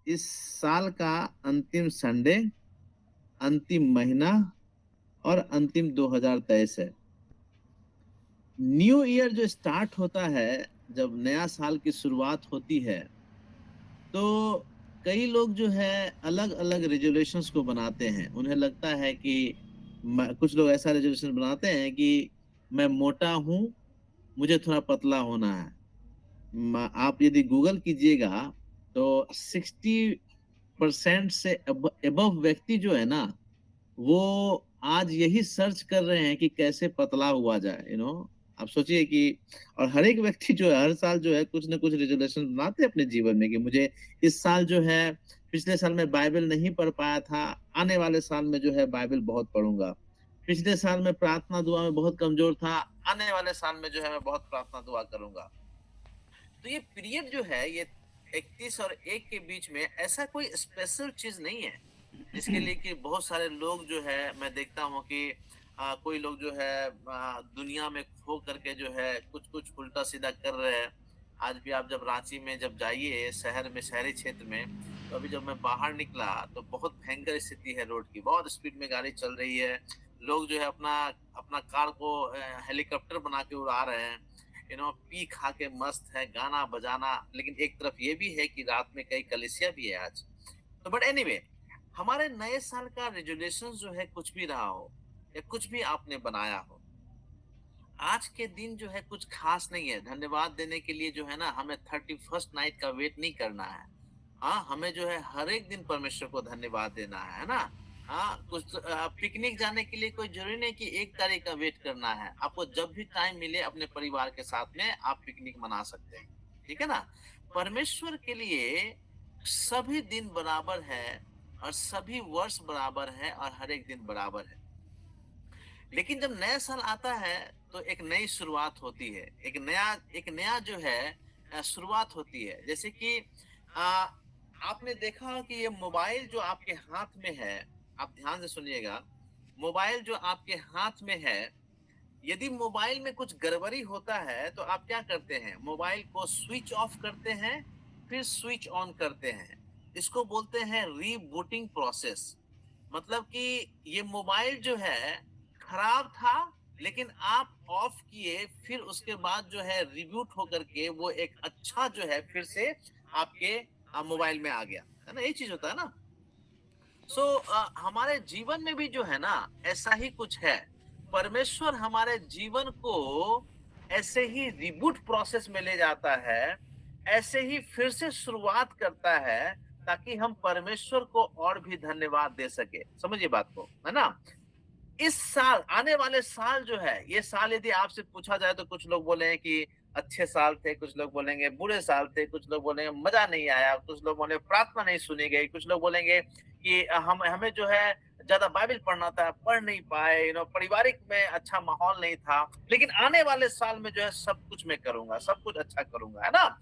इस साल का अंतिम संडे, अंतिम महीना और अंतिम 2023 है। न्यू ईयर जो स्टार्ट होता है, जब नया साल की शुरुआत होती है, तो कई लोग जो है अलग-अलग रेज़ोल्यूशंस को बनाते हैं। उन्हें लगता है कि कुछ लोग ऐसा रेज़ोल्यूशन बनाते हैं कि मैं मोटा हूँ, मुझे थोड़ा पतला होना है। आप यदि गूगल कीजिएगा तो 60% से अबव व्यक्ति जो है ना, वो आज यही सर्च कर रहे हैं कि कैसे पतला हुआ जाए, आप सोचिए कि और हर एक व्यक्ति जो है हर साल जो है कुछ ना कुछ रेज़ोल्यूशन बनाते हैं अपने जीवन में कि मुझे इस साल जो है, पिछले साल मैं बाइबल नहीं पढ़ पाया था, आने वाले साल में जो है बाइबल बहुत पढ़ूँगा। पिछले साल मैं प्रार्थना दुआ में बहुत कमज़ोर था, आने वाले साल में जो है मैं बहुत प्रार्थना दुआ करूँगा। तो ये पीरियड जो है, ये 31 और 1 के बीच में ऐसा कोई स्पेशल चीज़ नहीं है, जिसके लिए कि बहुत सारे लोग जो है मैं देखता हूँ कि कोई लोग जो है दुनिया में खो करके जो है कुछ-कुछ उल्टा-सीधा कर रहे हैं। आज भी आप जब रांची में जब जाइए शहर में, शहरी क्षेत्र में, तो अभी जब मैं बाहर निकला तो बहुत भयंकर स्थिति है रोड की, बहुत स्पीड में गाड़ी चल रही है। लोग जो है अपना अपना कार को हेलीकॉप्टर बना के उड़ा रहे हैं। पी खा के मस्त है, गाना बजाना, लेकिन एक तरफ ये भी है कि रात में कई कलीसिया भी है आज। तो बट एनीवे, हमारे नए साल का रेजोल्यूशन जो है कुछ भी रहा हो या कुछ भी आपने बनाया हो, आज के दिन जो है कुछ खास नहीं है। धन्यवाद देने के लिए जो है ना, हमें 31st नाइट का वेट नहीं करना है। हाँ, हमें जो है हर एक दिन परमेश्वर को धन्यवाद देना है ना? हाँ, कुछ पिकनिक जाने के लिए कोई ज़रूरी नहीं कि 1 तारीख का वेट करना है। आपको जब भी टाइम मिले अपने परिवार के साथ में आप पिकनिक मना सकते हैं। ठीक है ना? परमेश्वर के लिए सभी दिन बराबर है और सभी वर्ष बराबर है और हर एक दिन बराबर है। लेकिन जब नया साल आता है तो एक नई शुरुआत होती है। एक नया जो है शुरुआत होती है। जैसे कि अ, आपने देखा हो कि ये मोबाइल जो आपके हाथ में है, आप ध्यान से सुनिएगा, मोबाइल जो आपके हाथ में है, यदि मोबाइल में कुछ गड़बड़ी होता है तो आप क्या करते हैं? मोबाइल को स्विच ऑफ करते हैं, फिर स्विच ऑन करते हैं। इसको बोलते हैं रीबूटिंग प्रोसेस। मतलब कि ये मोबाइल जो है खराब था, लेकिन आप ऑफ किए, फिर उसके बाद जो है रिबूट होकर के वो एक अच्छा जो है फिर से आपके मोबाइल में आ गया। है ना? यही चीज़ होता है ना? हमारे जीवन में भी जो है ना, ऐसा ही कुछ है। परमेश्वर हमारे जीवन को ऐसे ही रिबूट प्रोसेस में ले जाता है, ऐसे ही फिर से शुरुआत करता है, ताकि हम परमेश्वर को और भी धन्यवाद दे सके। समझिए बात को, है ना? इस साल, आने वाले साल जो है, ये साल यदि आपसे पूछा जाए तो कुछ लोग बोले हैं कि अच्छे साल थे, कुछ लोग बोलेंगे बुरे साल थे, कुछ लोग बोलेंगे मजा नहीं आया, कुछ लोग बोलेंगे प्रार्थना नहीं सुनी गई, कुछ लोग बोलेंगे कि हम हमें जो है ज्यादा बाइबल पढ़ना था, पढ़ नहीं पाए, पारिवारिक में अच्छा माहौल नहीं था। लेकिन आने वाले साल में जो है सब कुछ मैं करूंगा, सब कुछ अच्छा करूंगा, है ना?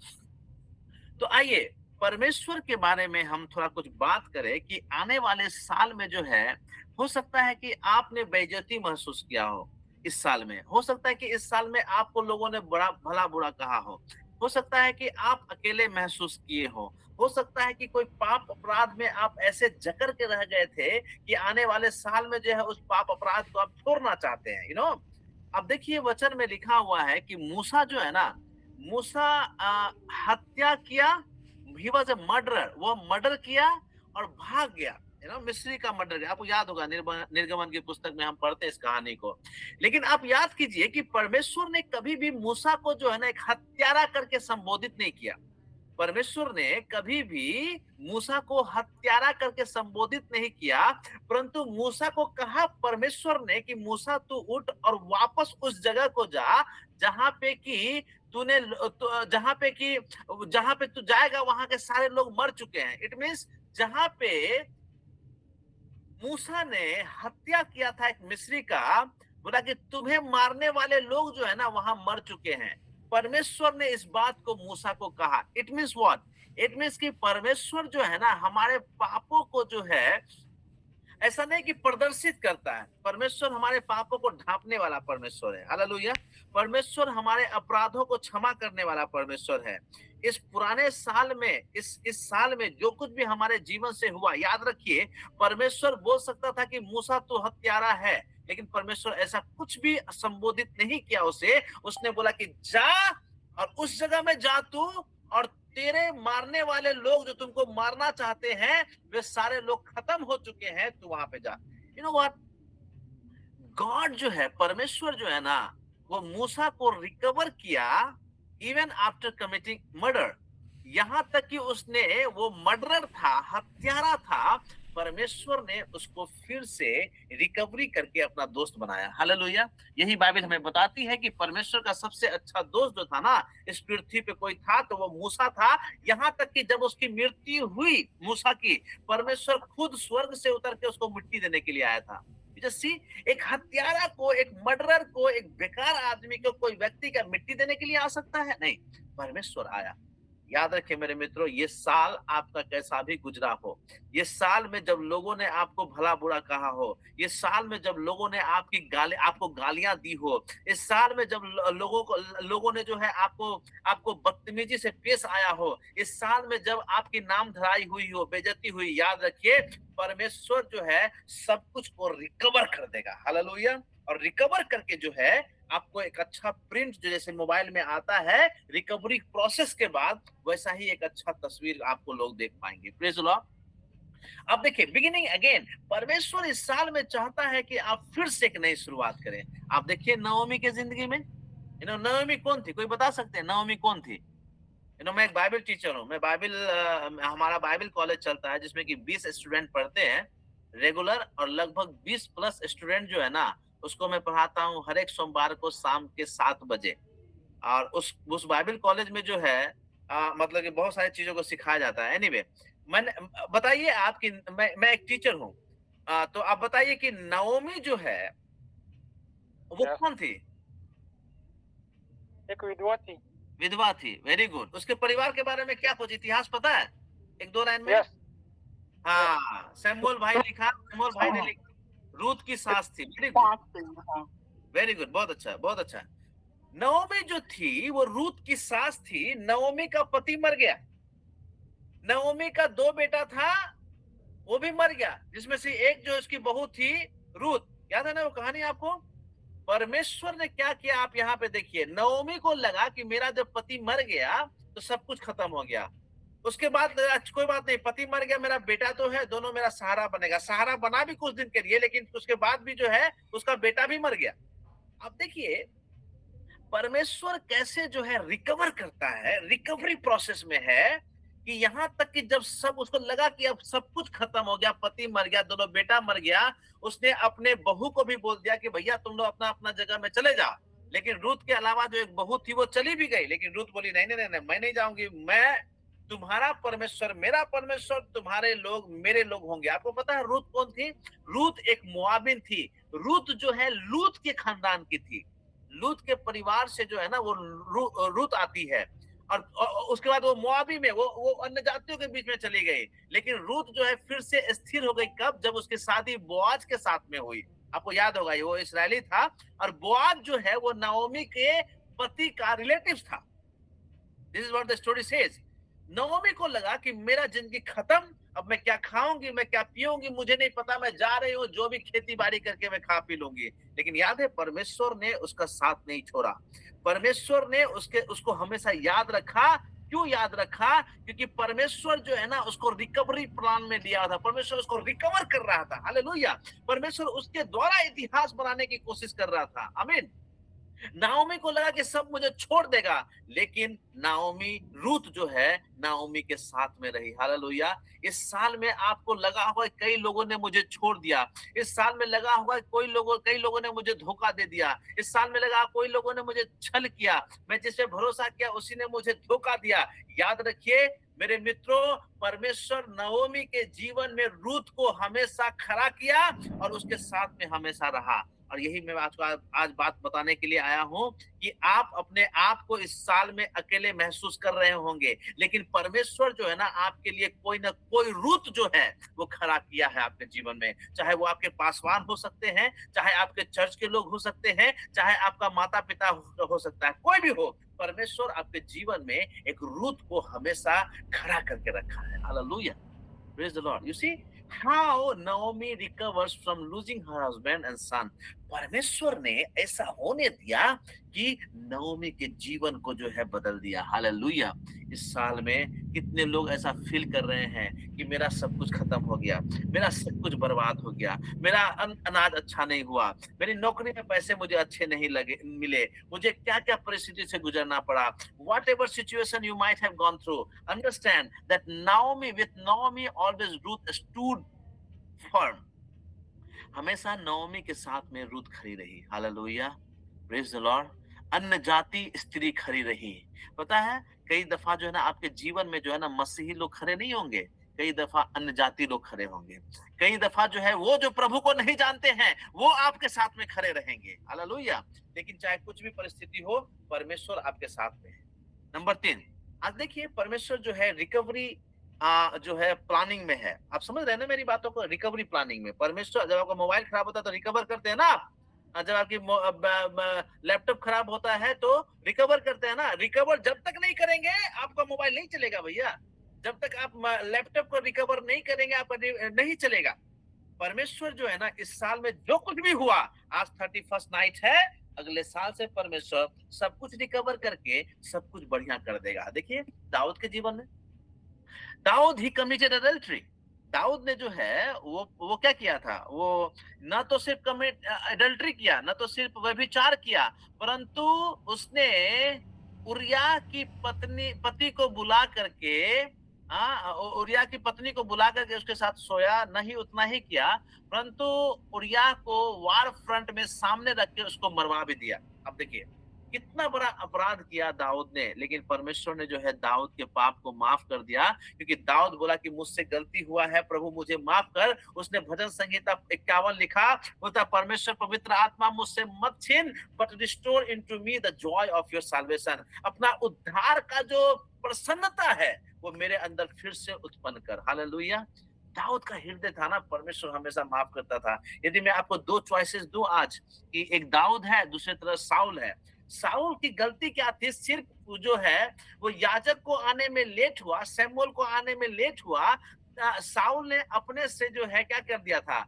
तो आइए परमेश्वर के बारे में हम थोड़ा कुछ बात करें कि आने वाले साल में जो है, हो सकता है कि आपने बेइज्जती महसूस किया हो इस साल में। हो सकता है कि इस साल में आपको लोगों ने बड़ा भला बुरा कहा हो सकता है कि आप अकेले महसूस किए हो सकता है कि कोई पाप अपराध में आप ऐसे जकड़ के रह गए थे कि आने वाले साल में जो है उस पाप अपराध को आप छोड़ना चाहते हैं, अब देखिए वचन में लिखा हुआ है कि मूसा जो है ना, मूसा हत्या किया, ही वाज अ मर्डरर, वो मर्डर किया और भाग गया, मिस्री का मर्डर किया। आपको याद होगा निर्गमन की पुस्तक में हम पढ़ते हैं इस कहानी को। लेकिन आप याद कीजिए कि परमेश्वर ने कभी भी मूसा को जो है ना एक हत्यारा करके संबोधित नहीं किया। परमेश्वर ने कभी भी मूसा को हत्यारा करके संबोधित नहीं किया, परंतु मूसा को कहा परमेश्वर ने कि मूसा तू उठ और वापस उस जगह को जा जहां पे कि जहां पे तू जाएगा वहां के सारे लोग मर चुके हैं। इट मीन्स जहां पे मूसा ने हत्या किया था एक मिस्री का, बोला कि तुम्हें मारने वाले लोग जो है ना वहां मर चुके हैं। परमेश्वर ने इस बात को मूसा को कहा। It means what? It means कि परमेश्वर जो है ना हमारे पापों को जो है ऐसा नहीं कि प्रदर्शित करता है। परमेश्वर हमारे पापों को ढांपने वाला परमेश्वर है। हालेलुया। परमेश्वर हमारे अपराधों को क्षमा करने वाला परमेश्वर है। इस पुराने साल में, इस साल में जो कुछ भी हमारे जीवन से हुआ, याद रखिए, परमेश्वर बोल सकता था कि मूसा तू हत्यारा है, लेकिन परमेश्वर ऐसा कुछ भी संबोधित नहीं किया उसे। उसने बोला कि जा और उस जगह में जा तू, और तेरे मारने वाले लोग जो तुमको मारना चाहते हैं वे सारे लोग खत्म हो चुके हैं, तू वहां पे जा। यू नो व्हाट, गॉड जो है, परमेश्वर जो है ना, वो मूसा को रिकवर किया इवन आफ्टर कमिटिंग मर्डर। यहां तक कि उसने, वो मर्डरर था, हत्यारा था, परमेश्वर ने उसको फिर से रिकवरी करके अपना दोस्त बनाया। हालेलुया। यही बाइबल हमें बताती है कि परमेश्वर का सबसे अच्छा दोस्त जो था ना इस पृथ्वी पे कोई था तो वो मूसा था। यहां तक कि जब उसकी मृत्यु हुई मूसा की, परमेश्वर खुद स्वर्ग से उतर के उसको मिट्टी देने के लिए आया था। सी, एक हत्यारा को, एक मर्डरर को, एक बेकार आदमी को कोई व्यक्ति का मिट्टी देने के लिए आ सकता है? नहीं, परमेश्वर आया। याद रखें मेरे मित्रों, ये साल आपका कैसा भी गुजरा हो, ये साल में जब लोगों ने आपको भला बुरा कहा हो, ये साल में जब लोगों ने आपको गालियां दी हो, इस साल में जब लोगों ने जो है आपको बदतमीजी से पेश आया हो, इस साल में जब आपकी नाम धराई हुई हो, बेइज्जती हुई, याद रखिए परमेश्वर जो है सब कुछ को रिकवर कर देगा। हालेलुया। और रिकवर करके जो है आपको एक अच्छा प्रिंट, जो जैसे मोबाइल में आता है रिकवरी प्रोसेस के बाद, वैसा ही एक अच्छा तस्वीर आपको लोग देख पाएंगे। Praise the Lord. अब देखिए, बिगिनिंग अगेन, परमेश्वर इस साल में चाहता है कि आप फिर से एक नई शुरुआत करें। आप देखिए नवमी के जिंदगी में, नवमी कौन थी? कोई बता सकते हैं नवमी कौन थी? मैं एक बाइबल टीचर हूँ। मैं हमारा बाइबल कॉलेज चलता है जिसमें कि 20 स्टूडेंट पढ़ते हैं रेगुलर, और लगभग 20 प्लस स्टूडेंट जो है ना, उसको मैं पढ़ाता हूँ हर एक सोमवार को शाम के 7 बजे। और उस बाइबल कॉलेज में जो है मतलब कि बहुत सारी चीजों को सिखाया जाता है। एनीवे, मैंने, बताइए आपकी, मैं एक टीचर हूँ, तो आप बताइए कि नवमी जो है वो Yes. कौन थी? एक विधवा थी। विधवा थी। Very good. उसके परिवार के बारे में क्या कुछ इतिहास पता है? एक दो लाइन में। यस। हाँ, सैमुअल भाई लिखा, सैमुअल भाई ने लिखा, रूथ की सास थी। वेरी गुड, वेरी गुड, बहुत अच्छा, बहुत अच्छा। नवमी जो थी वो रूथ की सास थी। नवमी का पति मर गया। नवमी का 2 बेटा था, वो भी मर गया, जिसमें से एक जो उसकी बहू थी रूथ। याद है ना वो कहानी आपको? परमेश्वर ने क्या किया आप यहाँ पे देखिए। नवमी को लगा कि मेरा जब पति मर गया तो सब कुछ खत्म हो गया। उसके बाद कोई बात नहीं, पति मर गया, मेरा बेटा तो है, दोनों मेरा सहारा बनेगा। सहारा बना भी कुछ दिन के लिए, लेकिन उसके बाद भी जो है उसका बेटा भी मर गया। अब देखिए परमेश्वर कैसे जो है रिकवर करता है, रिकवरी प्रोसेस में है कि यहाँ तक कि जब सब उसको लगा कि अब सब कुछ खत्म हो गया, पति मर गया, दोनों बेटा मर गया, उसने अपने बहू को भी बोल दिया कि भैया तुम लोग अपना अपना जगह में चले जाओ। लेकिन रूथ के अलावा जो एक बहू थी वो चली भी गई, लेकिन रूथ बोली नहीं नहीं नहीं, मैं नहीं जाऊंगी। मैं तुम्हारा परमेश्वर मेरा परमेश्वर, तुम्हारे लोग मेरे लोग होंगे। आपको पता है रूथ कौन थी? रूथ एक मोआबिन थी। रूथ जो है लूत के खानदान की थी। लूत के परिवार से जो है ना वो रूत आती है। और उसके बाद वो मोआबी में वो अन्य जातियों के बीच में चली गई। लेकिन रूत जो है फिर से स्थिर हो गई कब? जब उसकी शादी बोआज के साथ में हुई। आपको याद होगा वो इस्राएली था, और बोआज जो है वो नाओमी के पति का रिलेटिव था। This is what the story says. Naomi को लगा कि मेरा जिंदगी खत्म, अब मैं क्या खाऊंगी, मैं क्या पीऊंगी, मुझे नहीं पता, मैं जा रही हूँ, जो भी खेती बाड़ी करके मैं खा पी लूंगी। लेकिन याद है परमेश्वर ने उसका साथ नहीं छोड़ा। परमेश्वर ने उसको हमेशा याद रखा। क्यों याद रखा? क्योंकि परमेश्वर जो है ना उसको रिकवरी प्लान में लिया था। परमेश्वर उसको रिकवर कर रहा था। हालेलुया। परमेश्वर उसके द्वारा इतिहास बनाने की कोशिश कर रहा था। आमीन। नाओमी को लगा कि सब मुझे छोड़ देगा, लेकिन नाओमी, रूथ जो है नाओमी के साथ में रही। हालेलुया। इस साल में आपको लगा होगा कई लोगों ने मुझे छोड़ दिया। इस साल में लगा होगा कई लोगों ने मुझे धोखा दे दिया। इस साल में लगा कोई लोगों ने मुझे छल किया, मैं जिस पे भरोसा किया उसी ने मुझे धोखा दिया। याद रखिए मेरे मित्रों, परमेश्वर नाओमी के जीवन में रूथ को हमेशा खड़ा किया और उसके साथ में हमेशा रहा। और यही मैं आज बात बताने के लिए आया हूं कि आप अपने आप को इस साल में अकेले महसूस कर रहे होंगे, लेकिन परमेश्वर जो है ना आपके लिए कोई ना कोई रूट जो है वो खड़ा किया है आपके जीवन में। चाहे वो आपके पासवान हो सकते हैं, चाहे आपके चर्च के लोग हो सकते हैं, चाहे आपका माता पिता हो सकता है, कोई भी हो, परमेश्वर आपके जीवन में एक रूट को हमेशा खड़ा करके रखा है। Hallelujah, praise the Lord. You see how Naomi recovers from losing her husband and son. परमेश्वर ने ऐसा होने दिया कि नाओमी के जीवन को जो है बदल दिया। हालेलुया। इस साल में कितने लोग ऐसा फील कर रहे हैं कि मेरा सब कुछ खत्म हो गया, मेरा सब कुछ बर्बाद हो गया, मेरा अनाज अच्छा नहीं हुआ, मेरी नौकरी में पैसे मुझे अच्छे नहीं लगे मिले, मुझे क्या क्या परिस्थिति से गुजरना पड़ा। Whatever situation you might have gone through, understand that Naomi always Ruth stood firm. हमेशा नवमी के साथ में रूथ खड़ी रही। Hallelujah, praise the Lord. अन्य जाति स्त्री खड़ी रही। पता है कई दफा जो है ना आपके जीवन में जो है ना मसीही लोग खड़े नहीं होंगे, कई दफा अन्य जाति लोग खड़े होंगे, कई दफा जो है वो जो प्रभु को नहीं जानते हैं वो आपके साथ में खड़े रहेंगे। हालेलुया। लेकिन चाहे कुछ भी परिस्थिति हो, परमेश्वर आपके साथ में है। नंबर 3, आज देखिए परमेश्वर जो है रिकवरी जो है प्लानिंग में है। आप समझ रहे हैं ना मेरी बातों को? रिकवरी प्लानिंग में परमेश्वर, जब आपका मोबाइल खराब होता है तो रिकवर करते हैं ना आप, जब आपकी लैपटॉप खराब होता है तो रिकवर करते हैं ना। रिकवर जब तक नहीं करेंगे आपका मोबाइल नहीं चलेगा भैया। जब तक आप लैपटॉप को रिकवर नहीं करेंगे आपका नहीं चलेगा। परमेश्वर जो है ना इस साल में जो कुछ भी हुआ, आज 31st नाइट है, अगले साल से परमेश्वर सब कुछ रिकवर करके सब कुछ बढ़िया कर देगा। देखिए दाऊद के जीवन में, दाऊद ही कमिटेड एडल्ट्री। दाऊद ने जो है वो क्या किया था, वो न तो सिर्फ कमिट एडल्ट्री किया, न तो सिर्फ व्यभिचार किया, परंतु उसने उरिया की पति को बुला करके उरिया की पत्नी को बुला करके उसके साथ सोया। नहीं उतना ही किया, परंतु उरिया को वार फ्रंट में सामने रख के उसको मरवा भी दिया। अब देखिए कितना बड़ा अपराध किया दाऊद ने, लेकिन परमेश्वर ने जो है दाऊद के पाप को माफ कर दिया, क्योंकि दाऊद बोला कि मुझसे गलती हुआ है, प्रभु मुझे माफ कर। उसने भजन संहिता 51 लिखा, बोलता परमेश्वर पवित्र आत्मा मुझसे मत छीन, but restore into me the joy of your salvation. अपना उद्धार का जो प्रसन्नता है वो मेरे अंदर फिर से उत्पन्न कर। हालेलुया। दाऊद का हृदय था ना, परमेश्वर हमेशा माफ करता था। यदि मैं आपको 2 चॉइसेस दूं आज, कि एक दाऊद है, दूसरी तरफ साउल है। साउल की गलती क्या थी? सिर्फ जो है वो याजक को आने में लेट हुआ, सैमुअल को आने में लेट हुआ। साउल ने अपने से जो है क्या कर दिया था,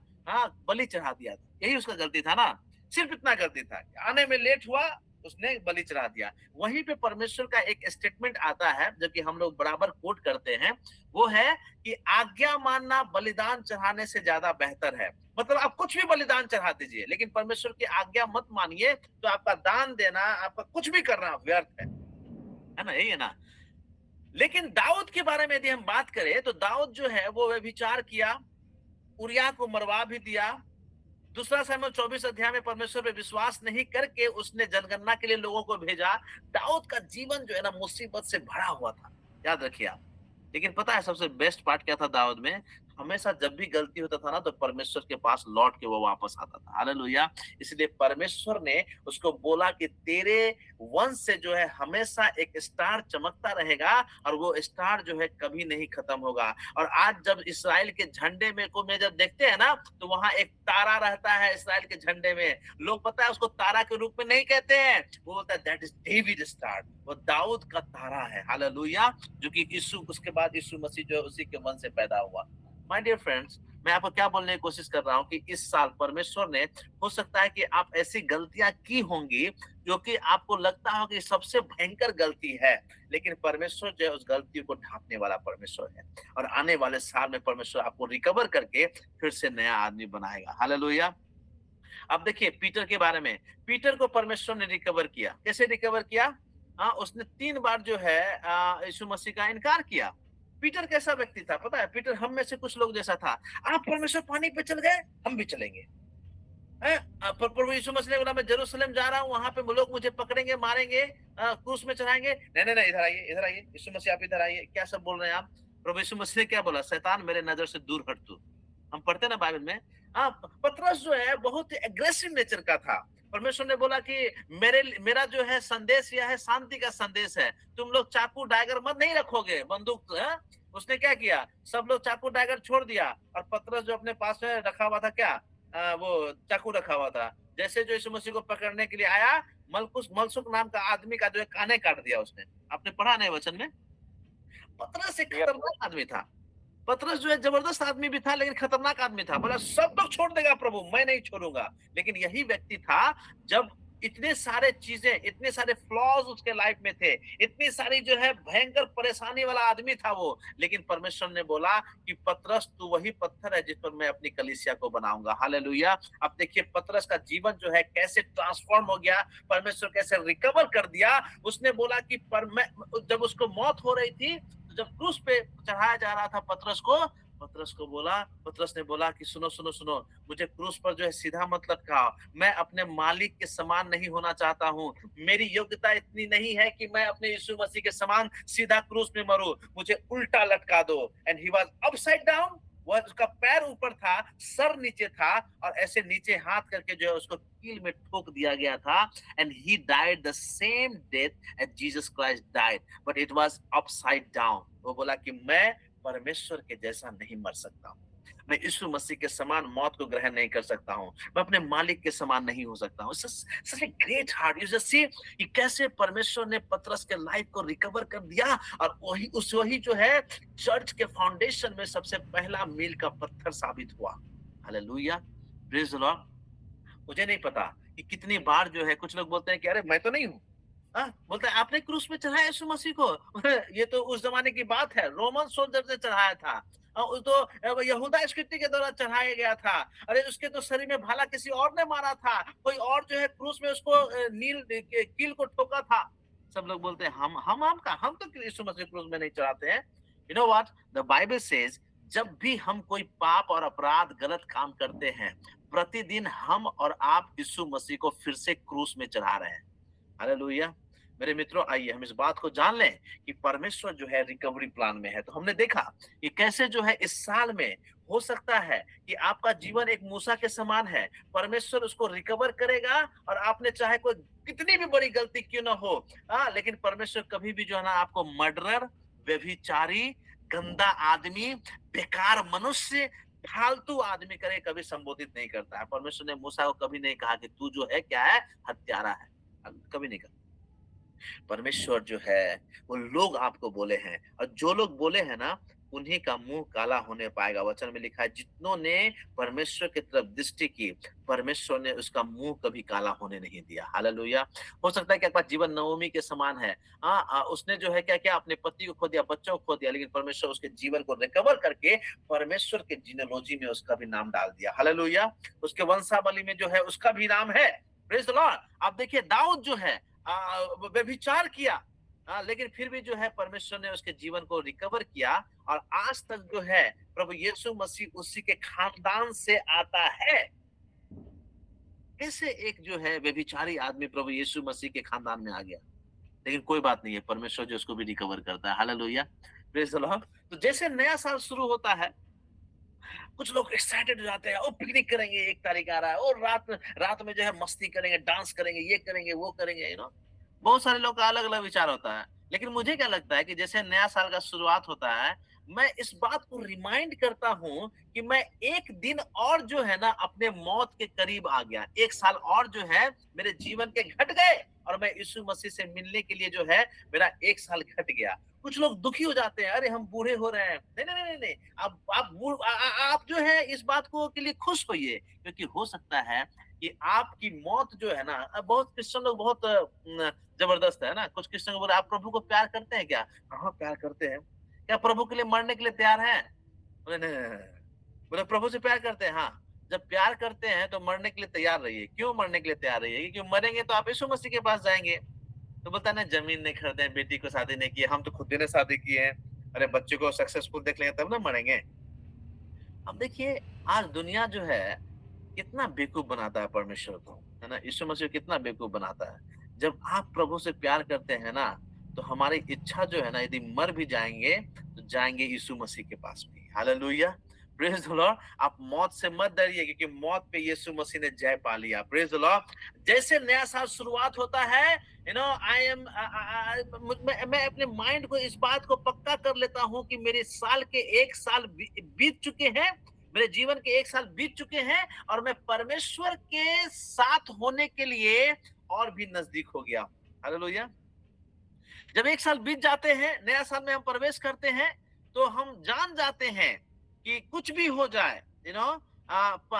बलि चढ़ा दिया था। यही उसका गलती था ना, सिर्फ इतना गलती था, आने में लेट हुआ, उसने बलि चढ़ा दिया। वहीं पे परमेश्वर का एक स्टेटमेंट आता है जो कि हम लोग बराबर कोट करते हैं, वो है कि आज्ञा मानना बलिदान चढ़ाने से ज्यादा बेहतर है। मतलब आप कुछ भी बलिदान चढ़ा दीजिए, लेकिन परमेश्वर की आज्ञा मत मानिए, तो आपका दान देना, आपका कुछ भी करना व्यर्थ है ना? यही है ना। लेकिन दाऊद के बारे में यदि हम बात करें तो दाऊद जो है वो व्यभिचार किया, उरिया को मरवा भी दिया। दूसरा शमूएल 24 अध्याय में परमेश्वर पे विश्वास नहीं करके उसने जनगणना के लिए लोगों को भेजा। दाऊद का जीवन जो है ना मुसीबत से भरा हुआ था, याद रखिए आप। लेकिन पता है सबसे बेस्ट पार्ट क्या था दाऊद में? हमेशा जब भी गलती होता था ना तो परमेश्वर के पास लौट के वो वापस आता था। हालेलुया। इसलिए परमेश्वर ने उसको बोला कि तेरे वंश से जो है हमेशा एक स्टार चमकता रहेगा, और वो स्टार जो है कभी नहीं खत्म होगा। और आज जब इस्राएल के झंडे में को में जब देखते हैं ना, तो वहां एक तारा रहता है इस्राएल के झंडे में। लोग पता है उसको तारा के रूप में नहीं कहते हैं, वो बोलता है दैट इज डेविड स्टार, वो दाऊद का तारा है। हालेलुया। जो कि यीशु, उसके बाद यीशु मसीह जो है उसी के मन से पैदा हुआ। माय डियर फ्रेंड्स, मैं आपको क्या बोलने की कोशिश कर रहा हूँ कि इस साल परमेश्वर ने, हो सकता है कि आप ऐसी गलतियां की होंगी जो कि आपको लगता हो कि सबसे भयंकर गलती है, लेकिन परमेश्वर जो है उस गलती को ढांपने वाला परमेश्वर है। और आने वाले साल में परमेश्वर आपको रिकवर करके फिर से नया आदमी बनाएगा। हालेलुया। अब देखिए पीटर के बारे में, पीटर को परमेश्वर ने रिकवर किया। कैसे रिकवर किया? उसने 3 बार जो है यीशु मसीह का इनकार किया। पीटर कैसा व्यक्ति था पता है? पीटर हम में से कुछ लोग जैसा था। आप परमेश्वर पानी पे चल गए, हम भी चलेंगे। प्रभु यीशु मसीह ने बोला मैं जेरूशलेम जा रहा हूँ, वहां पे लोग मुझे पकड़ेंगे, मारेंगे, क्रूस में चढ़ाएंगे। नहीं नहीं नहीं, इधर आइए, इधर आइए, यीशु मसीह आप इधर आइए। क्या सब बोल रहे हैं आप? प्रभु यीशु मसीह ने क्या बोला? शैतान मेरे नजर से दूर हट तू। हम पढ़ते हैं ना बाइबल में। हाँ, पतरस जो है बहुत एग्रेसिव नेचर का था। परमेश्वर ने बोला कि मेरा जो है संदेश यह है, शांति का संदेश है। तुम लोग चाकू डायगर मत नहीं रखोगे, बंदूक है? उसने क्या किया, सब लोग चाकू डायगर छोड़ दिया और पतरस जो अपने पास में रखा हुआ था क्या, वो चाकू रखा हुआ था। जैसे जो यीशु मसीह को पकड़ने के लिए आया, मलकुस मलसुक नाम का आदमी का जो है काने काट दिया उसने। आपने पढ़ा नहीं वचन में? पतरस एक यस। खतरनाक आदमी था। पतरस जो है जबरदस्त आदमी भी था, लेकिन खतरनाक आदमी था। बोला सब लोग छोड़ देगा प्रभु, मैं नहीं छोड़ूंगा। लेकिन यही व्यक्ति था, जब इतने सारे चीजें, इतने सारे फ्लॉज उसके लाइफ में थे, इतनी सारी जो है भयंकर परेशानी वाला आदमी था वो, लेकिन परमेश्वर ने बोला कि पतरस तू वही पत्थर है जिस पर मैं अपनी कलीसिया को बनाऊंगा। हालेलुया। अब देखिए पतरस का जीवन जो है कैसे ट्रांसफॉर्म हो गया, परमेश्वर कैसे रिकवर कर दिया। उसने बोला कि जब उसको मौत हो रही थी, तो जब क्रूस पे चढ़ाया जा रहा था पतरस ने बोला कि सुनो सुनो सुनो, मुझे क्रूस पर जो है सीधा मत लटकाओ, मैं अपने मालिक के समान नहीं होना चाहता हूँ। मेरी योग्यता इतनी नहीं है कि मैं अपने यीशु मसीह के समान सीधा क्रूस में मरूं, मुझे उल्टा लटका दो। And he was upside down. वह उसका पैर ऊपर था, सर नीचे था, और ऐसे नीचे हाथ करके जो है उसको कील में ठोक दिया गया था। And he died the same death as Jesus Christ died, but it was upside down. वो बोला कि मैं परमेश्वर के जैसा नहीं मर सकता हूँ, मैं यीशु मसीह के समान मौत को ग्रहण नहीं कर सकता हूँ, मैं अपने मालिक के समान नहीं हो सकता हूँ। Such a great heart. You just see कि कैसे परमेश्वर ने पतरस के लाइफ को रिकवर कर दिया, और वही जो है चर्च के फाउंडेशन में सबसे पहला मील का पत्थर साबित हुआ। Hallelujah, praise the Lord. मुझे नहीं पता कि कितनी बार जो है कुछ लोग बोलते हैं कि अरे मैं तो नहीं हूँ। बोलते हैं आपने क्रूस पे चढ़ाया यीशु मसीह को। ये तो उस जमाने की बात है, रोमन सोल्जर ने चढ़ाया था। तो यहूदा स्क्रिप्टी के द्वारा चढ़ाया गया था। अरे उसके तो शरीर में भाला किसी और ने मारा था, कोई और जो है क्रूस में उसको कील को ठोका था। सब लोग बोलते हैं हम तो यीशु मसीह क्रूस में नहीं चढ़ाते हैं। You know what the Bible says, जब भी हम कोई पाप और अपराध गलत काम करते हैं, प्रतिदिन हम और आप यीशु मसीह को फिर से क्रूस में चढ़ा रहे हैं। हालेलुया। मेरे मित्रों, आइए हम इस बात को जान लें कि परमेश्वर जो है रिकवरी प्लान में है। तो हमने देखा कि कैसे जो है इस साल में हो सकता है कि आपका जीवन एक मूसा के समान है, परमेश्वर उसको रिकवर करेगा, और आपने चाहे कोई कितनी भी बड़ी गलती क्यों ना हो, लेकिन परमेश्वर कभी भी जो है ना आपको मर्डरर, व्यभिचारी, गंदा आदमी, बेकार मनुष्य, फालतू आदमी करे कभी संबोधित नहीं करता है। परमेश्वर ने मूसा को कभी नहीं कहा कि तू जो है क्या है, हत्यारा है, कभी नहीं कहा। परमेश्वर जो है वो लोग आपको बोले हैं, और जो लोग बोले हैं ना उन्हीं का मुंह काला होने पाएगा। वचन में लिखा है जितनों ने परमेश्वर की तरफ दृष्टि की, परमेश्वर ने उसका मुंह कभी काला होने नहीं दिया। हालेलुया। हो सकता है कि आपका जीवन नवमी के समान है। उसने जो है क्या क्या अपने पति को खो दिया, बच्चों को खो दिया, लेकिन परमेश्वर उसके जीवन को रिकवर करके परमेश्वर के जीनेलॉजी में उसका भी नाम डाल दिया। हालेलुया। उसके वंशावली में जो है उसका भी नाम है। Praise the Lord. आप देखिए दाऊद जो है व्यभिचार किया, लेकिन फिर भी जो है परमेश्वर ने उसके जीवन को रिकवर किया, और आज तक जो है प्रभु यीशु मसीह उसी के खानदान से आता है। कैसे एक जो है व्यभिचारी आदमी प्रभु यीशु मसीह के खानदान में आ गया, लेकिन कोई बात नहीं है, परमेश्वर जो उसको भी रिकवर करता है। Hallelujah, praise the Lord. तो जैसे नया साल शुरू होता है, कुछ लोग एक्साइटेड हो जाते हैं, ओ पिकनिक करेंगे, 1 तारीख आ रहा है, और रात में जो है मस्ती करेंगे, डांस करेंगे, ये करेंगे वो करेंगे, बहुत सारे लोग का अलग अलग विचार होता है। लेकिन मुझे क्या लगता है कि जैसे नया साल का शुरुआत होता है, मैं इस बात को रिमाइंड करता हूं कि मैं एक दिन और जो है ना अपने मौत के करीब आ गया, 1 साल और जो है मेरे जीवन के घट गए, और मैं यीशु मसीह से मिलने के लिए जो है मेरा 1 साल घट गया। कुछ लोग दुखी हो जाते हैं, अरे हम बूढ़े हो रहे हैं। नहीं नहीं नहीं नहीं, आप जो है इस बात को के लिए खुश होइए, क्योंकि हो सकता है कि आपकी मौत जो है ना, बहुत क्रिश्चियन लोग बहुत जबरदस्त है ना। कुछ क्रिश्चियन बोले आप प्रभु को प्यार करते हैं क्या? हाँ प्यार करते हैं। क्या प्रभु के लिए मरने के लिए तैयार हैं? बोले नहीं नहीं, नहीं। बोले प्रभु से प्यार करते हैं। हाँ, जब प्यार करते हैं तो मरने के लिए तैयार रहिए। क्यों मरने के लिए तैयार रहिए? क्योंकि मरेंगे तो आप यीशु मसीह के पास जाएंगे। तो बोलता ना जमीन नहीं खरीदे, बेटी को शादी नहीं की, हम तो खुद ही ने शादी की है। अरे बच्चे को सक्सेसफुल देख लेंगे तब ना मरेंगे। अब देखिए आज दुनिया जो है कितना बेवकूफ बनाता है परमेश्वर को, है ना। यीशु मसीह कितना बेवकूफ बनाता है। जब आप प्रभु से प्यार करते हैं ना, तो हमारी इच्छा जो है ना, यदि मर भी जाएंगे तो जाएंगे यीशु मसीह के पास भी। Hallelujah, praise the Lord. आप मौत से मत डरिए, क्योंकि मौत पे यीशु मसीह ने जय पा लिया। Praise the Lord. जैसे नया साल शुरुआत होता है, आई एम मैं अपने माइंड को इस बात को पक्का कर लेता हूं कि मेरे साल के 1 साल बीत चुके हैं, मेरे जीवन के 1 साल बीत चुके हैं, और मैं परमेश्वर के साथ होने के लिए और भी नजदीक हो गया। हालेलुया। जब 1 साल बीत जाते हैं, नया साल में हम प्रवेश करते हैं, तो हम जान जाते हैं कि कुछ भी हो जाए,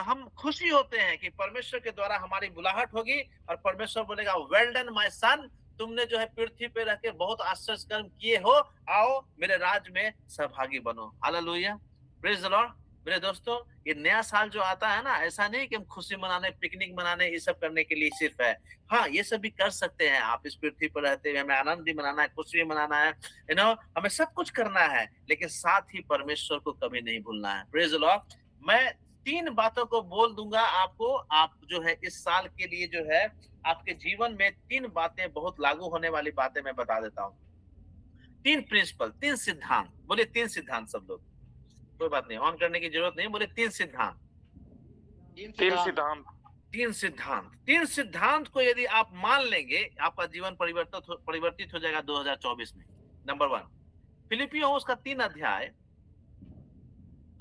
हम खुशी होते हैं कि परमेश्वर के द्वारा हमारी बुलाहट होगी, और परमेश्वर बोलेगा, वेल डन माय सन, तुमने जो है पृथ्वी पे रह के बहुत आश्चर्य कर्म किए हो, आओ मेरे राज में सहभागी बनो। हालेलुया। Praise the Lord. मेरे दोस्तों, ये नया साल जो आता है ना, ऐसा नहीं कि हम खुशी मनाने, पिकनिक मनाने, ये सब करने के लिए सिर्फ है। हाँ, ये सब भी कर सकते हैं आप। इस पृथ्वी पर रहते हुए हमें आनंद भी मनाना है, खुशी भी मनाना है, हमें सब कुछ करना है, लेकिन साथ ही परमेश्वर को कभी नहीं भूलना है। Praise the Lord. मैं 3 बातों को बोल दूंगा आपको, आप जो है इस साल के लिए जो है आपके जीवन में 3 बातें, बहुत लागू होने वाली बातें मैं बता देता हूँ। 3 प्रिंसिपल, 3 सिद्धांत। बोले 3 सिद्धांत सब लोग। कोई बात नहीं, ऑन करने की जरूरत नहीं। बोले 3 सिद्धांत। 3 सिद्धांत। 3 सिद्धांत। 3 सिद्धांत को यदि आप मान लेंगे, आपका जीवन परिवर्तित हो जाएगा 2024 में। नंबर 1, फिलिपियों उसका 3 अध्याय,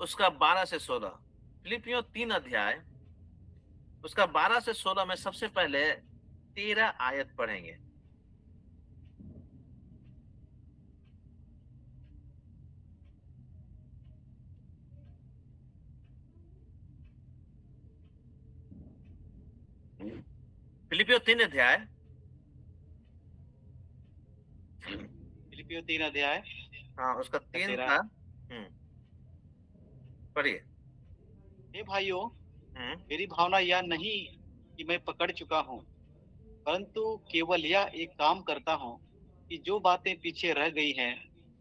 उसका 12 से 16। फिलिपियों 3 अध्याय, उसका 12 से 16 में सबसे पहले 13 आयत पढ़ेंगे। फिलिपियों 3 अध्याय, फिलिपियों 3 अध्याय, हाँ उसका 3 था। पढ़िए। हे भाइयों, मेरी भावना यह नहीं कि मैं पकड़ चुका हूँ, परंतु केवल यह एक काम करता हूँ कि जो बातें पीछे रह गई हैं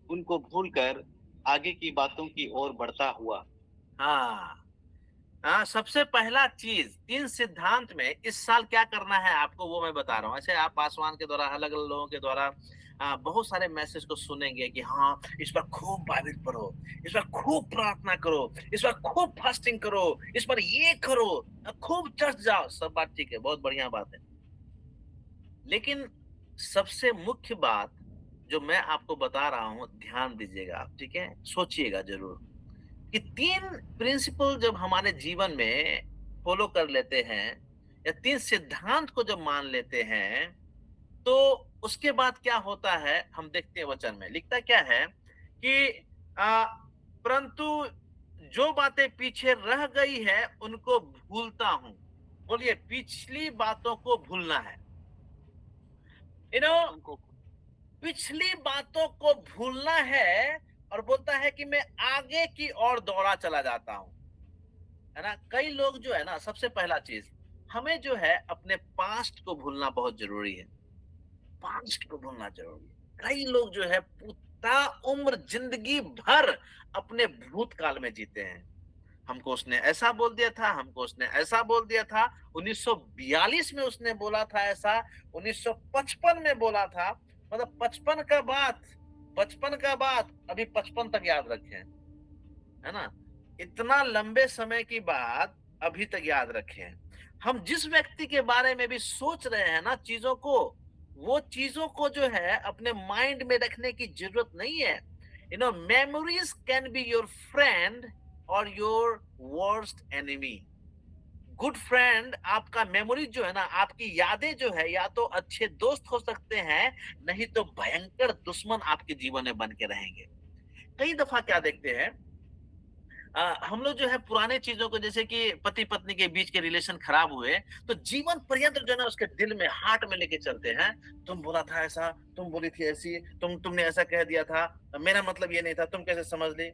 उनको भूलकर आगे की बातों की ओर बढ़ता हुआ। हाँ, सबसे पहला चीज 3 सिद्धांत में इस साल क्या करना है आपको, वो मैं बता रहा हूँ। ऐसे आप आसमान के द्वारा, अलग अलग लोगों के द्वारा बहुत सारे मैसेज को सुनेंगे कि हाँ, इस पर खूब बाइबल पढ़ो, इस पर खूब प्रार्थना करो, इस पर खूब फास्टिंग करो, इस पर ये करो, खूब चर्च जाओ। सब बात ठीक है, बहुत बढ़िया बात है, लेकिन सबसे मुख्य बात जो मैं आपको बता रहा हूँ, ध्यान दीजिएगा आप, ठीक है, सोचिएगा जरूर कि 3 प्रिंसिपल जब हमारे जीवन में फॉलो कर लेते हैं, या 3 सिद्धांत को जब मान लेते हैं, तो उसके बाद क्या होता है हम देखते हैं। वचन में लिखता क्या है कि परंतु जो बातें पीछे रह गई है उनको भूलता हूं। बोलिए, पिछली बातों को भूलना है। पिछली बातों को भूलना है, और बोलता है कि मैं आगे की ओर दौड़ा चला जाता हूं, है ना। कई लोग जो है ना, सबसे पहला चीज, हमें जो है अपने पास्ट को भूलना बहुत जरूरी है। पास्ट को भूलना जरूरी है। कई लोग जो है पूरा उम्र, जिंदगी भर अपने भूतकाल में जीते हैं। हमको उसने ऐसा बोल दिया था, हमको उसने ऐसा बोल दिया था, 1942 में उसने बोला था ऐसा, 1955 में बोला था। मतलब 55 का बात अभी 55 तक याद रखे, है ना। इतना लंबे समय की बात अभी तक याद रखे। हम जिस व्यक्ति के बारे में भी सोच रहे हैं ना चीजों को, वो चीजों को जो है अपने माइंड में रखने की जरूरत नहीं है। Memories can be your friend और your worst enemy. Good friend, आपका मेमोरी जो है ना, आपकी यादें जो है, या तो अच्छे दोस्त हो सकते हैं, नहीं तो भयंकर दुश्मन आपके जीवन में बन के रहेंगे। कई दफा क्या देखते हैं, हम लोग जो है पुराने चीजों को, जैसे कि पति पत्नी के बीच के रिलेशन खराब हुए, तो जीवन पर्यंत जो है ना उसके दिल में, हार्ट में लेके चलते हैं। तुम बोला था ऐसा, तुम बोली थी ऐसी, तुमने ऐसा कह दिया था, मेरा मतलब ये नहीं था, तुम कैसे समझ ली।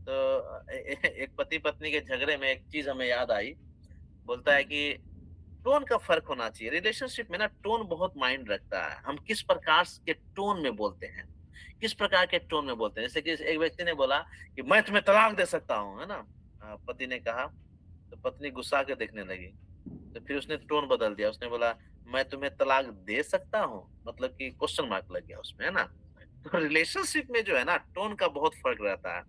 तो एक पति पत्नी के झगड़े में एक चीज हमें याद आई। बोलता है कि टोन का फर्क होना चाहिए रिलेशनशिप में ना। टोन बहुत माइंड रखता है, हम किस प्रकार के टोन में बोलते हैं, किस प्रकार के टोन में बोलते हैं। जैसे कि एक व्यक्ति ने बोला कि मैं तुम्हें तलाक दे सकता हूँ, है ना। पति ने कहा, तो पत्नी गुस्सा के देखने लगी, तो फिर उसने टोन बदल दिया, उसने बोला मैं तुम्हें तलाक दे सकता हूँ, मतलब कि क्वेश्चन मार्क लग गया उसमें, है ना। तो रिलेशनशिप में जो है ना, टोन का बहुत फर्क रहता है।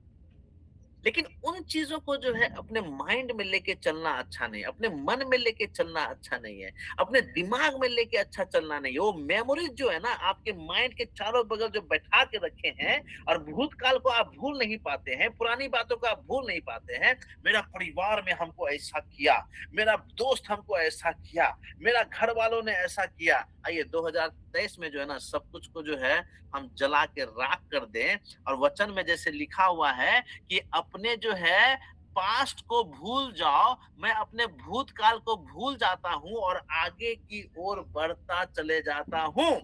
लेकिन उन चीजों को जो है अपने माइंड में लेके चलना अच्छा नहीं, अपने मन में लेके चलना अच्छा नहीं है, अपने दिमाग में लेके अच्छा चलना नहीं है। वो मेमोरीज जो है ना आपके माइंड के चारों बगल जो बैठा के रखे हैं, और भूतकाल को आप भूल नहीं पाते हैं, पुरानी बातों को आप भूल नहीं पाते हैं। मेरा परिवार में हमको ऐसा किया, मेरा दोस्त हमको ऐसा किया, मेरा घर वालों ने ऐसा किया। आइए 2023 में जो है ना सब कुछ को जो है हम जला के राख कर दें, और वचन में जैसे लिखा हुआ है कि अपने जो है पास्ट को भूल जाओ, मैं अपने भूतकाल को भूल जाता हूँ और आगे की ओर बढ़ता चले जाता हूँ।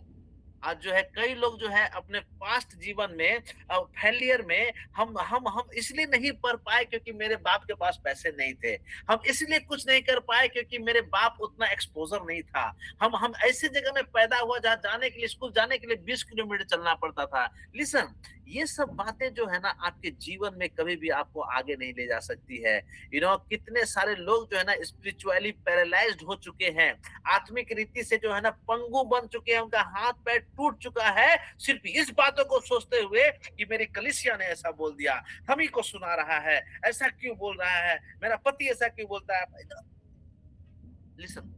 आज जो है कई लोग जो है अपने पास्ट जीवन में फेलियर में हम इसलिए नहीं पढ़ पाए क्योंकि मेरे बाप के पास पैसे नहीं थे। हम इसलिए कुछ नहीं कर पाए क्योंकि मेरे बाप उतना एक्सपोजर नहीं था। हम ऐसी जगह में पैदा हुआ जहाँ जाने के लिए, स्कूल जाने के लिए 20 किलोमीटर चलना पड़ता था। लिसन, ये सब बातें जो है ना आपके जीवन में कभी भी आपको आगे नहीं ले जा सकती है। कितने सारे लोग जो है ना स्पिरिचुअली पैरालाइज्ड हो चुके हैं, आत्मिक रीति से जो है ना पंगु बन चुके हैं, उनका हाथ पैर टूट चुका है, सिर्फ इस बातों को सोचते हुए कि मेरी कलीसिया ने ऐसा बोल दिया, हम ही को सुना रहा है, ऐसा क्यों बोल रहा है, मेरा पति ऐसा क्यों बोलता है। लिसन,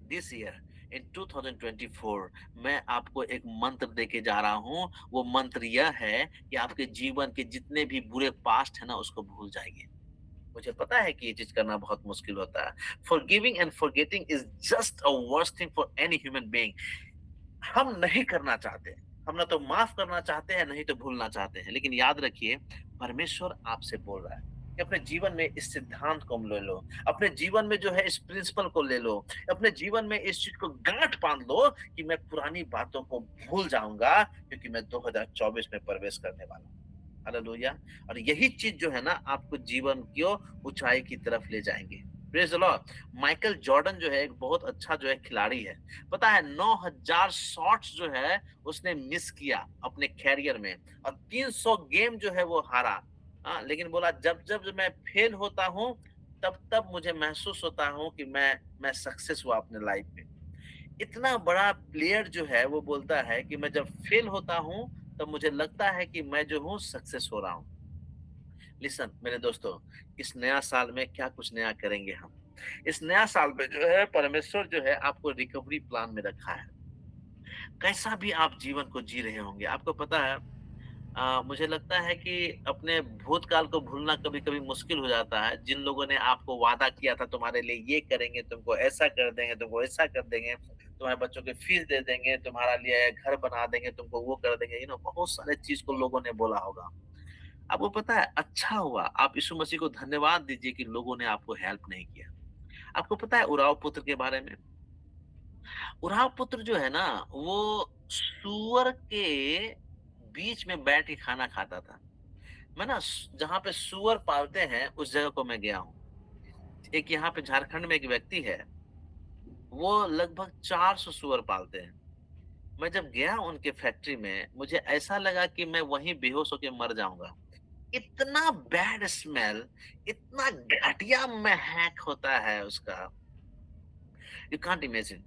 दिस ईयर इन 2024 मैं आपको एक मंत्र देके जा रहा हूं। वो मंत्र यह है कि आपके जीवन के जितने भी बुरे पास्ट है ना उसको भूल जाएंगे। मुझे पता है कि ये चीज करना बहुत मुश्किल होता है। Forgiving and forgetting is just a worst thing for any human being. हम नहीं करना चाहते, हम ना तो माफ करना चाहते हैं, नहीं तो भूलना चाहते हैं। लेकिन याद रखिए, परमेश्वर आपसे बोल रहा है कि अपने जीवन में इस सिद्धांत को ले लो, अपने जीवन में जो है इस प्रिंसिपल को ले लो, अपने जीवन में इस चीज को गांठ बांध लो कि मैं पुरानी बातों को भूल जाऊंगा क्योंकि मैं 2024 में प्रवेश करने वाला हूँ। हालेलुया। और यही चीज जो है ना आपको जीवन की ऊंचाई की तरफ ले जाएंगे। Praise the Lord. Michael Jordan जो है एक बहुत अच्छा जो है खिलाड़ी है। पता है 9000 शॉट्स जो है उसने मिस किया अपने कैरियर में, और 300 गेम जो है वो हारा। लेकिन बोला जब जब मैं फेल होता हूँ तब तब मुझे महसूस होता हूँ कि मैं सक्सेस हुआ अपने लाइफ में। इतना बड़ा प्लेयर जो है वो बोलता है कि मैं जब फेल होता हूँ तब मुझे लगता है कि मैं जो हूँ सक्सेस हो रहा हूँ। लिसन मेरे दोस्तों, इस नया साल में क्या कुछ नया करेंगे हम। इस नया साल में जो है परमेश्वर जो है आपको रिकवरी प्लान में रखा है। कैसा भी आप जीवन को जी रहे होंगे, आपको पता है मुझे लगता है कि अपने भूतकाल को भूलना कभी-कभी मुश्किल हो जाता है। जिन लोगों ने आपको वादा किया था तुम्हारे लिए ये करेंगे, तुमको ऐसा कर देंगे, तुमको ऐसा कर देंगे, तुम्हारे बच्चों की फीस दे देंगे, तुम्हारा लिए घर बना देंगे, तुमको वो कर देंगे, बहुत सारे चीज को लोगों ने बोला होगा। आपको पता है अच्छा हुआ, आप यीशु मसीह को धन्यवाद दीजिए कि लोगों ने आपको हेल्प नहीं किया। आपको पता है उराव पुत्र के बारे में? उराव पुत्र जो है ना वो सूअर के बीच में बैठ के खाना खाता था। मैं ना जहाँ पे सूअर पालते हैं उस जगह को मैं गया हूँ। एक यहाँ पे झारखंड में एक व्यक्ति है, वो लगभग 400 सूअर पालते हैं। मैं जब गया उनके फैक्ट्री में मुझे ऐसा लगा कि मैं वहीं बेहोश होकर मर जाऊंगा। इतना बैड स्मेल, इतना घटिया महक होता है उसका, यू कांट इमेजिन।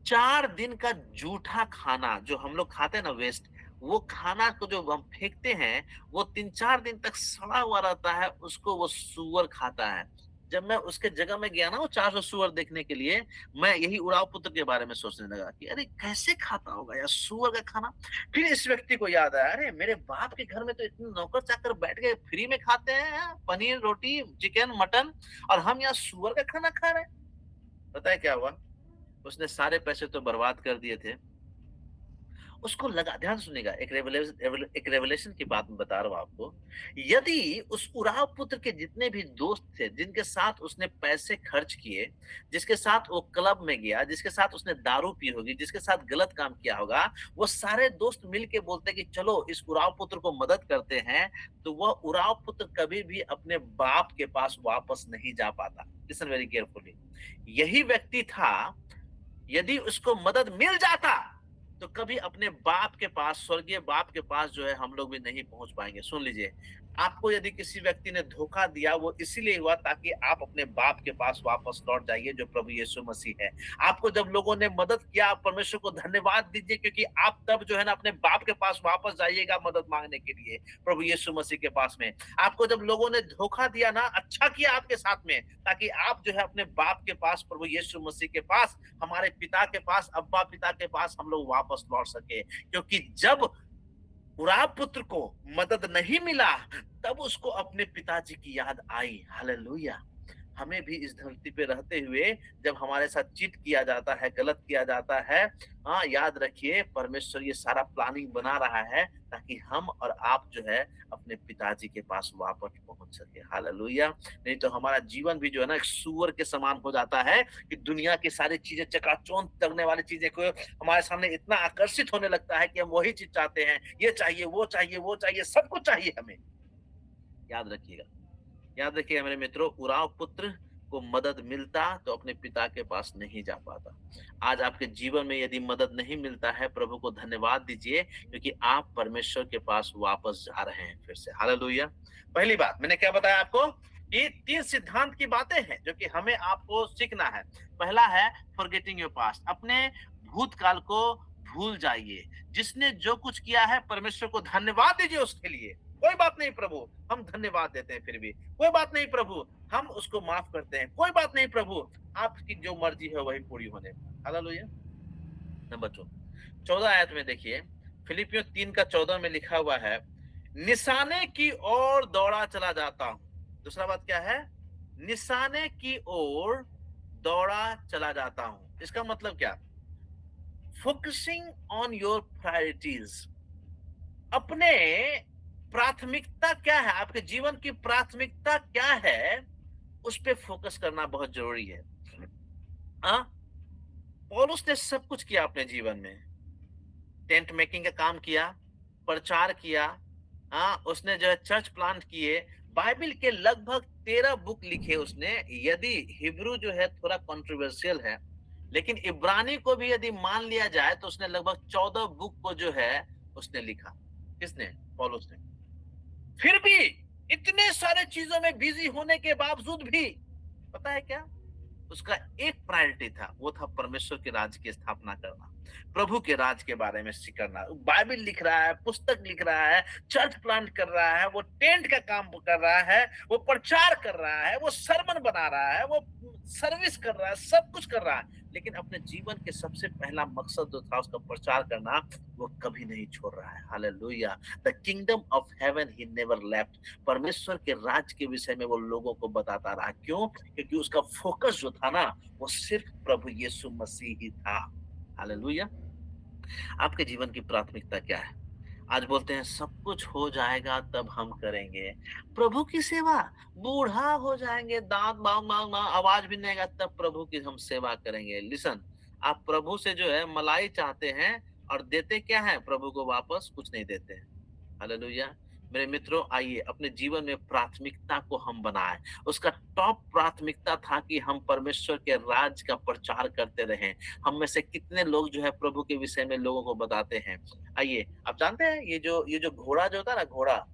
4 दिन का जूठा खाना जो हम लोग खाते हैं ना वेस्ट, वो खाना को जो हम फेंकते हैं वो 3-4 दिन तक सड़ा हुआ रहता है, उसको वो सूअर खाता है। जब मैं उसके जगह में गया ना वो 400 सूअर देखने के लिए, मैं यही उड़ाव पुत्र के बारे में सोचने लगा कि अरे कैसे खाता होगा यार सूअर का खाना। फिर इस व्यक्ति को याद आया, अरे मेरे बाप के घर में तो इतने नौकर चाकर बैठ के फ्री में खाते हैं पनीर रोटी चिकन मटन, और हम यहाँ सूअर का खाना खा रहे हैं। पता है क्या हुआ? उसने सारे पैसे तो बर्बाद कर दिए थे। उसको लगा, ध्यान सुनिएगा, एक रेवलेशन की बात मैं बता रहा हूँ आपको। यदि उस उराव पुत्र के जितने भी दोस्त थे जिनके साथ उसने पैसे खर्च किए, जिसके साथ वो क्लब में गया, जिसके साथ उसने दारू पी होगी, जिसके साथ गलत काम किया होगा, वो सारे दोस्त मिलके बोलते कि चलो इस उराव पुत्र को मदद करते हैं, तो वह उराव पुत्र कभी भी अपने बाप के पास वापस नहीं जा पाता। Listen very carefully. यही व्यक्ति था, यदि उसको मदद मिल जाता तो कभी अपने बाप के पास, स्वर्गीय बाप के पास जो है हम लोग भी नहीं पहुंच पाएंगे। सुन लीजिए, आपको यदि किसी व्यक्ति ने धोखा दिया, वो इसीलिए हुआ ताकि आप अपने बाप के पास वापस लौट जाइए जो प्रभु यीशु मसीह है। आपको जब लोगों ने मदद किया, आप परमेश्वर को धन्यवाद दीजिए, क्योंकि आप तब जो है ना अपने बाप के पास वापस जाइएगा मदद मांगने के लिए, प्रभु यीशु मसीह के पास में। आपको जब लोगों ने धोखा दिया ना, अच्छा किया आपके साथ में, ताकि आप जो है अपने बाप के पास, प्रभु यीशु मसीह के पास, हमारे पिता के पास, अब्बा पिता के पास हम लोग वापस लौट सके। क्योंकि जब उराव पुत्र को मदद नहीं मिला, तब उसको अपने पिताजी की याद आई। हालेलुया। हमें भी इस धरती पे रहते हुए जब हमारे साथ चीट किया जाता है, गलत किया जाता है, हाँ, याद रखिए परमेश्वर ये सारा प्लानिंग बना रहा है ताकि हम और आप जो है अपने पिताजी के पास वापस पहुंच सके। हालेलुया। नहीं तो हमारा जीवन भी जो है ना एक सूअर के समान हो जाता है कि दुनिया की सारी चीजें, चकाचौंध लगने वाली चीजें को हमारे सामने इतना आकर्षित होने लगता है कि हम वही चीज चाहते हैं, ये चाहिए, वो चाहिए, वो चाहिए, सब कुछ चाहिए हमें। याद रखिएगा, याद रखिएगा मेरे मित्रों, उराव पुत्र को मदद मिलता तो अपने पिता के पास नहीं जा पाता। आज आपके जीवन में यदि मदद नहीं मिलता है, प्रभु को धन्यवाद दीजिए, क्योंकि आप परमेश्वर के पास वापस जा रहे हैं फिर से। हालेलुया। पहली बात मैंने क्या बताया आपको, ये 3 सिद्धांत की बातें हैं जो कि हमें आपको सीखना है। पहला है फॉरगेटिंग योर पास्ट, अपने भूतकाल को भूल जाइए। जिसने जो कुछ किया है, परमेश्वर को धन्यवाद दीजिए उसके लिए। कोई बात नहीं प्रभु, हम धन्यवाद देते हैं, फिर भी कोई बात नहीं प्रभु, हम उसको माफ करते हैं। कोई बात नहीं प्रभु, आपकी जो मर्जी है वही पूरी होने। हालेलुया। नंबर 2, 14 आयत में देखिए, फिलिपियों 3 का 14 में लिखा हुआ है, निशाने की ओर दौड़ा चला जाता हूं। दूसरा बात क्या है, निशाने की ओर दौड़ा चला जाता हूं। इसका मतलब क्या, फोकसिंग ऑन योर प्रायोरिटीज। अपने प्राथमिकता क्या है, आपके जीवन की प्राथमिकता क्या है, उस पे फोकस करना बहुत जरूरी है। हाँ, पौलुस ने सब कुछ किया अपने जीवन में, टेंट मेकिंग का काम किया, प्रचार किया, हाँ, उसने जो है चर्च प्लांट किए, बाइबल के लगभग 13 बुक लिखे उसने। यदि हिब्रू जो है थोड़ा कंट्रोवर्शियल है, लेकिन इब्रानी को भी यदि मान लिया जाए तो उसने लगभग 14 बुक को जो है उसने लिखा। किसने? पौलुस ने। फिर भी इतने सारे चीजों में बिजी होने के बावजूद भी पता है क्या, उसका एक प्रायोरिटी था, वो था परमेश्वर के राज्य की स्थापना करना, प्रभु के राज्य के बारे में करना। बाइबल लिख रहा है, पुस्तक लिख रहा है, चर्च प्लांट कर रहा है, वो टेंट का काम कर रहा है, वो प्रचार कर रहा है, वो सरमन बना रहा है, वो सर्विस कर रहा है, सब कुछ कर रहा है, लेकिन अपने जीवन के सबसे पहला मकसद जो था उसका प्रचार करना, वो कभी नहीं छोड़ रहा है। Hallelujah. The kingdom of heaven he never left. परमेश्वर के राज्य के विषय में वो लोगों को बताता रहा। क्यों? क्योंकि उसका फोकस जो था ना, वो सिर्फ प्रभु यीशु मसीह ही था। हालेलुया। आपके जीवन की प्राथमिकता क्या है? आज बोलते हैं सब कुछ हो जाएगा तब हम करेंगे प्रभु की सेवा, बूढ़ा हो जाएंगे, दांत बांग बांग बांग आवाज भी नहीं आएगा, तब प्रभु की हम सेवा करेंगे। लिसन, आप प्रभु से जो है मलाई चाहते हैं और देते क्या है प्रभु को? वापस कुछ नहीं देते हैं। हालेलुया। मेरे मित्रों, आइए अपने जीवन में प्राथमिकता को हम बनाएं। उसका टॉप प्राथमिकता था कि हम परमेश्वर के राज का प्रचार करते रहें। हम में से कितने लोग जो है प्रभु के विषय में लोगों को बताते हैं? आइए, आप जानते हैं ये जो घोड़ा जो होता है ना, घोड़ा,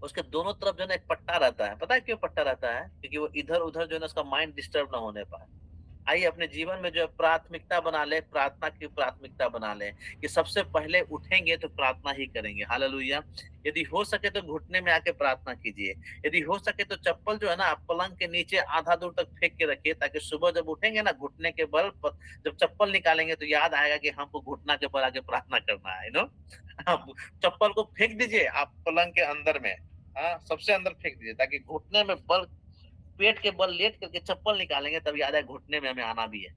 उसके दोनों तरफ जो है ना एक पट्टा रहता है। पता है क्यों पट्टा रहता है? क्योंकि वो इधर उधर जो है ना उसका माइंड डिस्टर्ब ना होने पाए। आइए अपने जीवन में जो है प्राथमिकता बना ले, प्रार्थना की प्राथमिकता बना ले कि सबसे पहले उठेंगे तो प्रार्थना ही करेंगे। हालेलुया। यदि हो सके तो घुटने में आके प्रार्थना कीजिए। यदि हो सके तो चप्पल जो है ना आप पलंग के नीचे आधा दूर तक फेंक के रखिए, ताकि सुबह जब उठेंगे ना घुटने के बल पर जब चप्पल निकालेंगे तो याद आएगा कि हमको घुटना के बल आके प्रार्थना करना है। आप चप्पल को फेंक दीजिए आप पलंग के अंदर में, हाँ, सबसे अंदर फेंक दीजिए, ताकि घुटने में बल, पेट के बल लेट करके चप्पल निकालेंगे तब याद है घुटने में हमें आना भी है।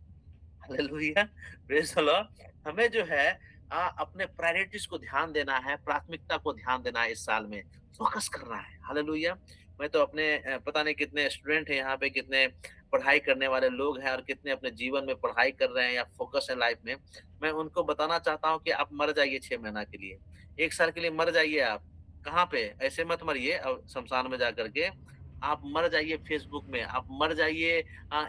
Hallelujah, praise the Lord. हमें जो है अपने प्रायोरिटीज को ध्यान देना है, प्राथमिकता को ध्यान देना है, इस साल में फोकस करना है। हालेलुया। मैं तो अपने पता नहीं कितने स्टूडेंट हैं यहाँ पे, कितने पढ़ाई करने वाले लोग हैं और कितने अपने जीवन में पढ़ाई कर रहे हैं या फोकस है लाइफ में, मैं उनको बताना चाहता हूँ कि आप मर जाइए 6 महीना के लिए, 1 साल के लिए मर जाइए। आप कहाँ पे? ऐसे मत मरिए शमशान में जा करके, आप मर जाइए फेसबुक में, आप मर जाइए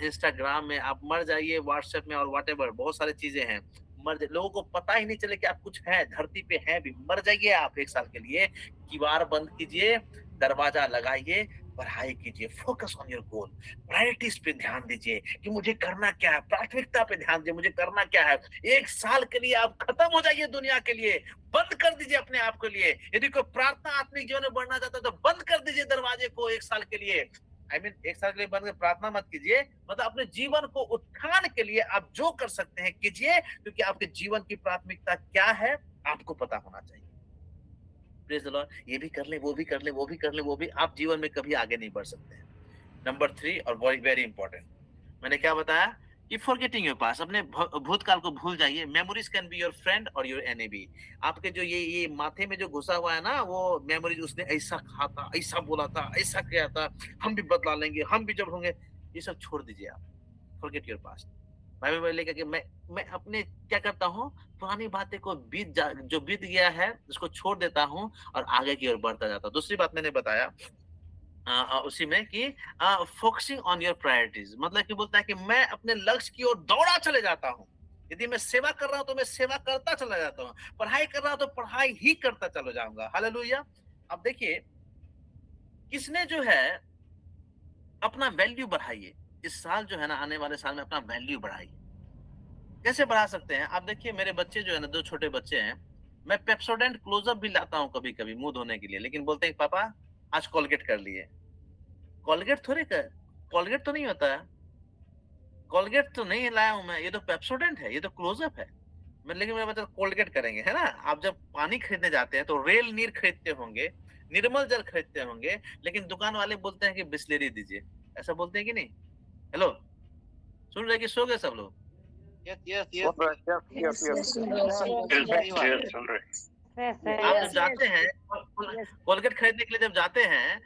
इंस्टाग्राम में, आप मर जाइए व्हाट्सएप में और व्हाटएवर, बहुत सारी चीजें हैं। मर जाए, लोगों को पता ही नहीं चले कि आप कुछ हैं, धरती पे हैं भी, मर जाइए आप 1 साल के लिए, किवाड़ बंद कीजिए, दरवाजा लगाइए, पढ़ाई कीजिए, focus on your goal, priorities पे ध्यान दीजिए कि मुझे करना क्या है, प्राथमिकता पे ध्यान दीजिए, मुझे करना क्या है। 1 साल के लिए आप खत्म हो जाइए दुनिया के लिए, बंद कर दीजिए अपने आप के लिए। यदि कोई प्रार्थना आत्मिक जीवन में बढ़ना चाहता है तो बंद कर दीजिए दरवाजे को 1 साल के लिए। आई मीन 1 साल के लिए बंद कर प्रार्थना मत कीजिए, मतलब अपने जीवन को उत्थान के लिए आप जो कर सकते हैं कीजिए, क्योंकि आपके जीवन की प्राथमिकता क्या है आपको पता होना चाहिए। Praise the Lord. ये भी कर ले, वो भी कर ले, वो भी कर ले, वो भी, आप जीवन में कभी आगे नहीं बढ़ सकते हैं। नंबर 3 और वेरी वेरी इंपॉर्टेंट, मैंने क्या बताया कि फॉरगेटिंग योर पास्ट, अपने भूतकाल को भूल जाइए। Memories can be your friend और योर एनिमी। आपके जो ये माथे में जो घुसा हुआ है ना, वो मेमोरीज, उसने ऐसा कहा था, ऐसा बोला था, ऐसा किया था, हम भी बदला लेंगे, हम भी जब होंगे, ये सब छोड़ दीजिए आप। Forget your past. बाइबल लेकर के मैं अपने क्या करता हूँ, पुरानी बातें को जो बीत गया है उसको छोड़ देता हूँ और आगे की ओर बढ़ता जाता हूँ। दूसरी बात मैंने बताया उसी में कि फोकसिंग ऑन योर प्रायोरिटीज, मतलब कि बोलता है कि मैं अपने लक्ष्य की ओर दौड़ा चले जाता हूँ। यदि मैं सेवा कर रहा हूँ तो मैं सेवा करता चला जाता हूँ, पढ़ाई कर रहा हूँ तो पढ़ाई ही करता चला जाऊंगा। हालेलुया। अब देखिए, किसने जो है अपना वैल्यू बढ़ाइए, इस साल जो है ना, आने वाले साल में अपना वैल्यू बढ़ाइए। कैसे बढ़ा सकते हैं? आप देखिए, मेरे बच्चे जो है ना, 2 छोटे बच्चे हैं, मैं पेप्सोडेंट क्लोजअप भी लाता हूँ कभी-कभी मुंह धोने के लिए, लेकिन बोलते हैं पापा आज कोलगेट कर लिए। कोलगेट थोड़ी कर, कोलगेट तो नहीं होता है, कोलगेट तो नहीं लाया हूँ मैं, ये तो पेप्सोडेंट है, ये तो क्लोजअप है। मैं, लेकिन मेरे बच्चे कोलगेट करेंगे, है ना? आप जब पानी खरीदने जाते हैं तो रेल नीर खरीदते होंगे, निर्मल जल खरीदते होंगे, लेकिन दुकान वाले बोलते हैं कि बिस्लेरी दीजिए। ऐसा बोलते हैं कि नहीं? हेलो, सुन रहे कि सो गए सब लोग? यस सुन रहे हैं, यस आप जब जाते हैं कोलगेट खरीदने के लिए, जब जाते हैं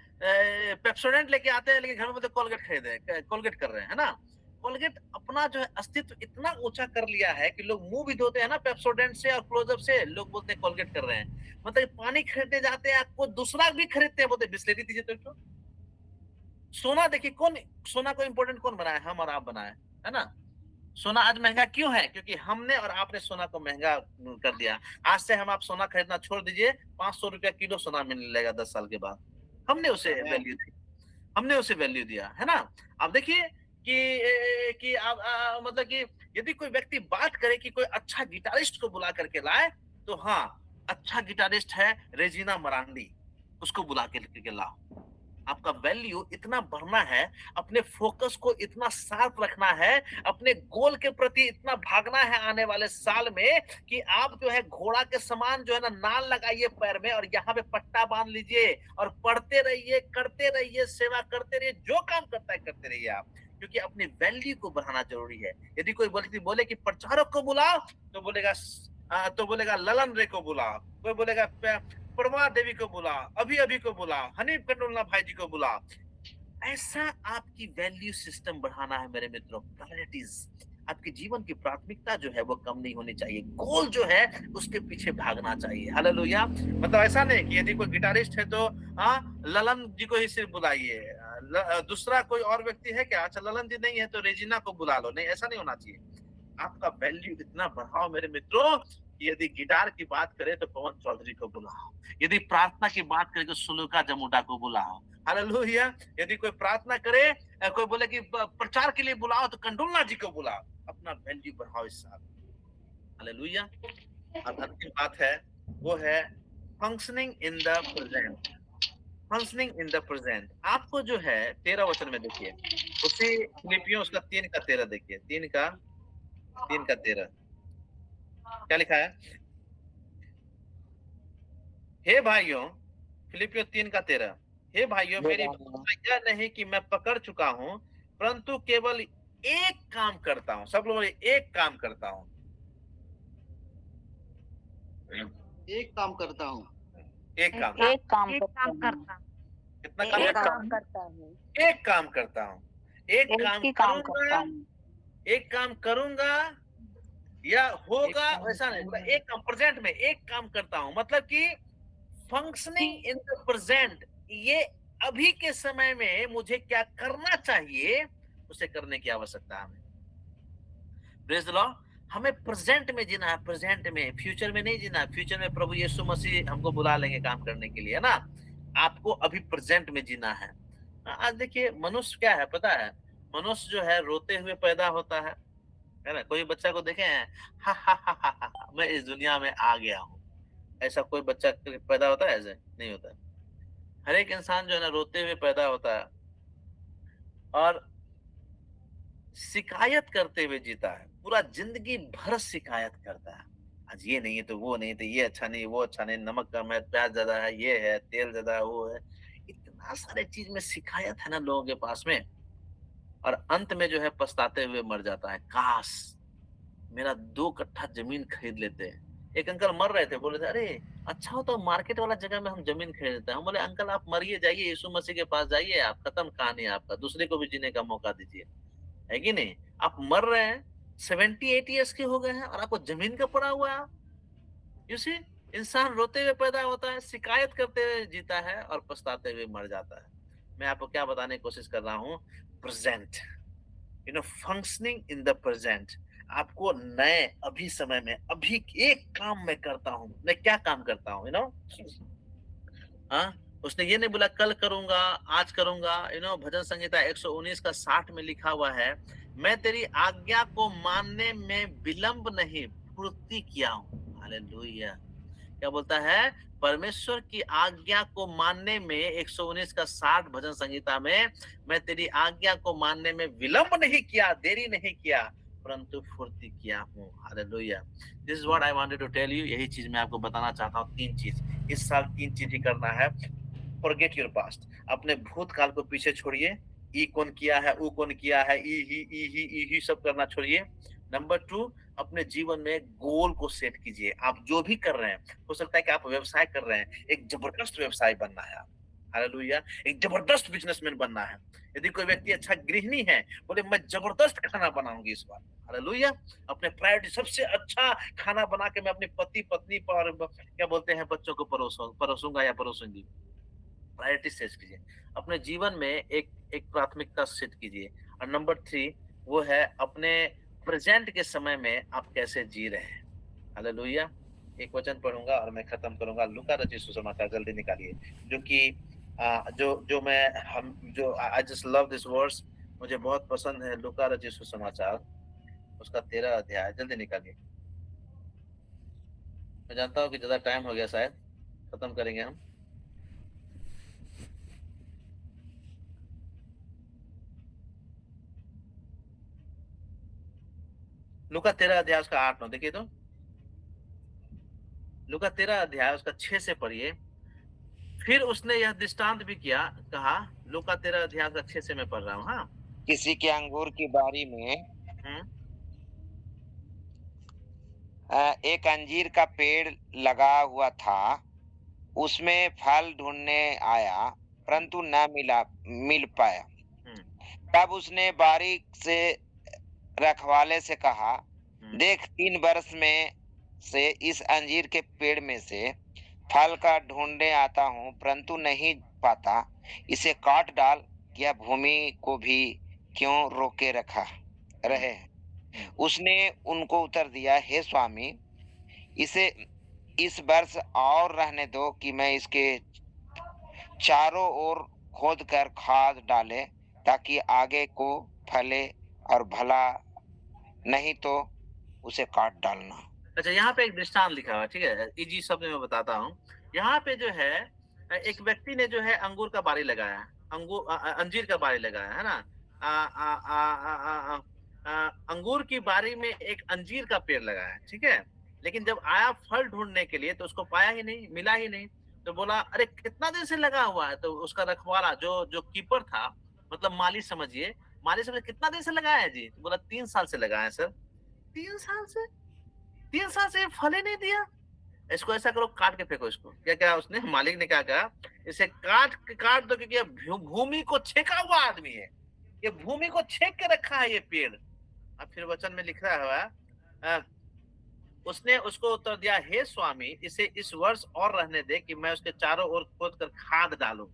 पेप्सोडेंट लेके आते हैं, लेकिन घर में बोलते कोलगेट खरीदे, कोलगेट कर रहे हैं, है ना? कोलगेट अपना जो है अस्तित्व इतना ऊंचा कर लिया है कि लोग मुंह भी धोते हैं ना पेप्सोडेंट से और क्लोजअप से, लोग बोलते हैं कोलगेट कर रहे हैं। मतलब पानी खरीदने जाते हैं, आपको दूसरा भी खरीदते हैं, बोलते बिस्लेरी दीजिए तो क्यों? सोना देखिए, कौन सोना को इम्पोर्टेंट कौन बनाया? हम और आप बनाए, है ना? सोना आज महंगा क्यों है? क्योंकि हमने और आपने सोना को महंगा कर दिया। आज से हम आप सोना खरीदना छोड़ दीजिए, 500 रुपया किलो सोना मिलने लगेगा 10 साल के बाद। हमने उसे वैल्यू दी, हमने उसे वैल्यू दिया, है ना? अब देखिए कि आप मतलब कि यदि कोई व्यक्ति बात करे कि कोई अच्छा गिटारिस्ट को बुला करके लाए, तो हाँ, अच्छा गिटारिस्ट है रेजिना मरांडी, उसको बुला के लाओ। आपका वैल्यू इतना बढ़ना है, अपने फोकस को इतना शार्प रखना है, अपने गोल के प्रति इतना भागना है आने वाले साल में कि आप जो है घोड़ा के समान जो है ना, नाल लगाइए पैर में और यहाँ पे पट्टा बांध लीजिए और पढ़ते रहिए, करते रहिए, सेवा करते रहिए, जो काम करता है करते रहिए आप, क्योंकि अपनी वैल्यू को बढ़ाना जरूरी है। यदि कोई व्यक्ति बोले कि प्रचारक को बुलाओ, तो बोलेगा ललन रे को बुलाओ, कोई बोलेगा परमा देवी को बुला, अभी को बुला, हनीफ कंडोलना भाई जी को बुला। ऐसा आपकी वैल्यू सिस्टम बढ़ाना है मेरे मित्रों। प्रायोरिटीज, आपके जीवन की प्राथमिकता जो है वो कम नहीं होनी चाहिए, गोल जो है उसके पीछे भागना चाहिए। हालेलुया। मतलब ऐसा नहीं कि यदि कोई गिटारिस्ट है तो ललन जी को ही सिर्फ बुलाइए, दूसरा कोई और व्यक्ति है क्या, अच्छा ललन जी नहीं है तो रेजिना को बुला लो, नहीं, ऐसा नहीं होना चाहिए। आपका वैल्यू इतना बढ़ाओ मेरे मित्रों, यदि गिटार की बात करें तो पवन चौधरी को बुलाओ, यदि प्रार्थना की बात करें तो सुलुका जमुडा को बुलाओ। हालेलुया। यदि कोई प्रार्थना करे, कोई बोले कि प्रचार के लिए बुलाओ, तो कंडोलना जी को बुलाओ। अपना वैल्यू बढ़ाओ इस साल। हालेलुया। और अंतिम बात है, वो है functioning in the present. Functioning in the present आपको जो है 13 वचन में देखिए, उसी फिलिपियों उसका 3 का 13 देखिए, 3 का 13 क्या लिखा है? हे भाइयों, फिलिपियों 3 का 13, हे भाइयों, मेरी यह नहीं कि मैं पकड़ चुका हूं, परंतु केवल एक काम करता हूं। सब लोग एक काम करता हूं, एक काम करता हूँ, एक काम करता कितना काम करता हूँ, एक काम करता हूं, एक काम करूंगा, एक काम करूंगा या होगा, वैसा नहीं, मतलब एक काम प्रेजेंट में एक काम करता हूं, मतलब कि फंक्शनिंग इन द प्रेजेंट, ये अभी के समय में मुझे क्या करना चाहिए उसे करने की आवश्यकता है हमें। Praise the Lord. हमें प्रेजेंट में जीना है, प्रेजेंट में, फ्यूचर में नहीं जीना। फ्यूचर में प्रभु यीशु मसीह हमको बुला लेंगे काम करने के लिए, है ना। आपको अभी प्रेजेंट में जीना है। आज देखिए मनुष्य क्या है पता है, मनुष्य जो है रोते हुए पैदा होता है ना। कोई बच्चा को देखे हैं, हा हा हा हा हा, मैं इस दुनिया में आ गया हूँ, ऐसा कोई बच्चा पैदा होता है? ऐसे नहीं होता है। हर एक इंसान जो है ना रोते हुए पैदा होता है और शिकायत करते हुए जीता है, पूरा जिंदगी भर शिकायत करता है। आज ये नहीं है तो वो नहीं, तो ये अच्छा नहीं, वो अच्छा नहीं, नमक कम है, प्याज ज्यादा है, ये है, तेल ज्यादा है, वो है। इतना सारे चीज में शिकायत है ना लोगों के पास में, और अंत में जो है पछताते हुए मर जाता है। काश मेरा 2 कट्ठा जमीन खरीद लेते। एक अंकल मर रहे थे, बोले थे अरे अच्छा हो तो मार्केट वाला जगह में हम जमीन खरीद लेते हैं। हम बोले अंकल आप मरिए, जाइए यीशु मसीह के पास जाइए, आप खत्म कहानी आपका, दूसरे को भी जीने का मौका दीजिए, है कि नहीं। आप मर रहे हैं, 78 ईयर्स के हो गए हैं और आपको जमीन का पड़ा हुआ है। यू सी, इंसान रोते हुए पैदा होता है, शिकायत करते हुए जीता है और पछताते हुए मर जाता है। मैं आपको क्या बताने की कोशिश कर रहा हूँ, present, functioning in the present. आपको नए अभी समय में, अभी एक काम मैं करता हूँ, मैं क्या काम करता हूँ, हाँ। उसने ये नहीं बोला कल करूंगा, आज करूंगा। भजन संहिता 119 का 60 में लिखा हुआ है, मैं तेरी आज्ञा को मानने में विलंब नहीं, फुर्ती किया हूँ। हालेलुया। क्या बोलता है? परमेश्वर की आज्ञा को मानने में 119 का 60 भजन संहिता में, मैं तेरी आज्ञा को मानने में विलंब नहीं किया, देरी नहीं किया, परंतु फुर्ती किया हूँ। Hallelujah. This is what I wanted to tell you. यही चीज मैं आपको बताना चाहता हूँ। 3 चीज इस साल, 3 चीज ही करना है। फॉरगेट योर पास्ट, अपने भूतकाल को पीछे छोड़िए। ई कौन किया है, ऊ कौन किया है, ई ही सब करना छोड़िए। नंबर 2, अपने जीवन में गोल को सेट कीजिए। आप जो भी कर रहे हैं, हो सकता है कि आप व्यवसाय कर रहे हैं, एक जबरदस्त व्यवसाय बनना है। हालेलुया। एक जबरदस्त बिजनेसमैन बनना है। यदि कोई व्यक्ति अच्छा गृहिणी है, बोले मैं जबरदस्त खाना बनाऊंगी इस बार। हालेलुया। अपने प्रायोरिटी सबसे अच्छा खाना बना के मैं अपने पति पत्नी पर, क्या बोलते हैं, बच्चों को परोसूंगा या परोसूंगी। प्रायोरिटी सेट कीजिए। अपने जीवन में एक प्राथमिकता सेट कीजिए। और नंबर 3 वो है अपने प्रेजेंट के समय में आप कैसे जी रहे हैं। हालेलुया। एक वचन पढ़ूंगा और मैं खत्म करूंगा। लूका रचित सुसमाचार जल्दी निकालिए, जो कि जो मैं हम जो I just love this words, मुझे बहुत पसंद है। लूका रचित सुसमाचार उसका 13 अध्याय, जल्दी निकालिए। मैं जानता हूँ कि ज्यादा टाइम हो गया, शायद खत्म करेंगे हम। लूका 13 अध्याय उसका 8-9 देखिए तो। लूका 13 अध्याय उसका 6 से पढ़िए। फिर उसने यह दृष्टांत भी किया, कहा। लूका 13 अध्याय का 6 से मैं पढ़ रहा हूँ। हाँ, किसी के अंगूर की बारी में एक अंजीर का पेड़ लगा हुआ था। उसमें फल ढूंढने आया, परंतु न मिल पाया। तब उसने बारी से रखवाले से कहा, देख 3 वर्ष में से इस अंजीर के पेड़ में से फल का ढूंढने आता हूँ, परंतु नहीं पाता। इसे काट डाल, यह भूमि को भी क्यों रोके रखा रहे। उसने उनको उत्तर दिया, हे स्वामी, इसे इस वर्ष और रहने दो कि मैं इसके चारों ओर खोद कर खाद डाले, ताकि आगे को फले और भला, नहीं तो उसे काट डालना। अच्छा, यहाँ पे एक दृष्टांत लिखा हुआ है, ठीक है। इजी शब्द में मैं बताता हूँ। यहाँ पे जो है एक व्यक्ति ने जो है अंगूर का बारी लगाया, अंजीर का बारी लगाया, है ना। अंगूर की बारी में एक अंजीर का पेड़ लगाया, ठीक है। लेकिन जब आया फल ढूंढने के लिए तो उसको पाया ही नहीं, मिला ही नहीं। तो बोला अरे कितना दिन से लगा हुआ है। तो उसका रखवाला जो कीपर था, मतलब माली समझिए, कितना दिन से लगाया है जी। तो बोला 3 साल से लगाया है सर। 3 साल से, 3 साल से फल ही नहीं दिया। इसको ऐसा करो, काट के फेंको इसको। क्या क्या उसने, मालिक ने क्या कहा, इसे काट दो, क्योंकि ये भूमि को छेका हुआ आदमी है, ये भूमि को छेक के रखा है ये पेड़। अब फिर वचन में लिख रहा है, उसने उसको उत्तर दिया, हे स्वामी, इसे इस वर्ष और रहने दे कि मैं उसके चारों ओर खोद कर खाद डालूं।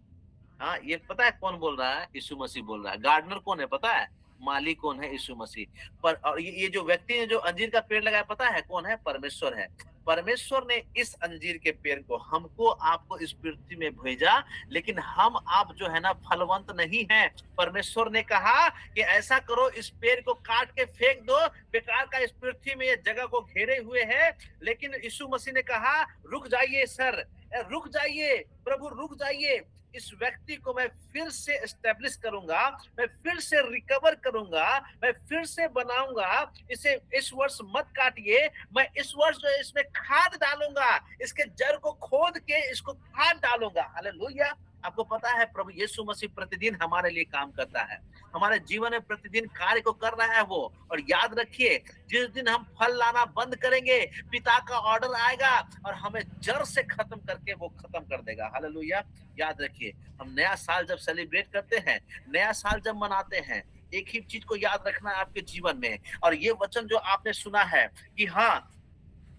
हाँ, ये पता है कौन बोल रहा है? यीशु मसीह बोल रहा है। गार्डनर कौन है पता है? माली कौन है? यीशु मसीह। पर और ये जो व्यक्ति ने जो अंजीर का पेड़ लगाया, पता है कौन है? परमेश्वर है। परमेश्वर ने इस अंजीर के पेड़ को हमको आपको इस पृथ्वी में भेजा, लेकिन हम आप जो है ना फलवंत नहीं है। परमेश्वर ने कहा कि ऐसा करो, इस पेड़ को काट के फेंक दो, बेकार का इस पृथ्वी में ये जगह को घेरे हुए है। लेकिन यीशु मसीह ने कहा रुक जाइए सर, रुक जाइए प्रभु, रुक जाइए। इस व्यक्ति को मैं फिर से एस्टेब्लिश करूंगा, मैं फिर से रिकवर करूंगा, मैं फिर से बनाऊंगा। इसे इस वर्ष मत काटिए, मैं इस वर्ष जो है इसमें खाद डालूंगा, इसके जड़ को खोद के इसको खाद डालूंगा। हालेलुया। आपको पता है प्रभु यीशु मसीह प्रतिदिन हमारे लिए काम करता है, हमारे जीवन में प्रतिदिन कार्य को कर रहा है वो। और याद रखिए, जिस दिन हम फल लाना बंद करेंगे, पिता का ऑर्डर आएगा और हमें जड़ से खत्म करके वो खत्म कर देगा। हालेलुया। याद रखिए, हम नया साल जब सेलिब्रेट करते हैं, नया साल जब मनाते हैं, एक ही चीज को याद रखना है आपके जीवन में। और ये वचन जो आपने सुना है कि हाँ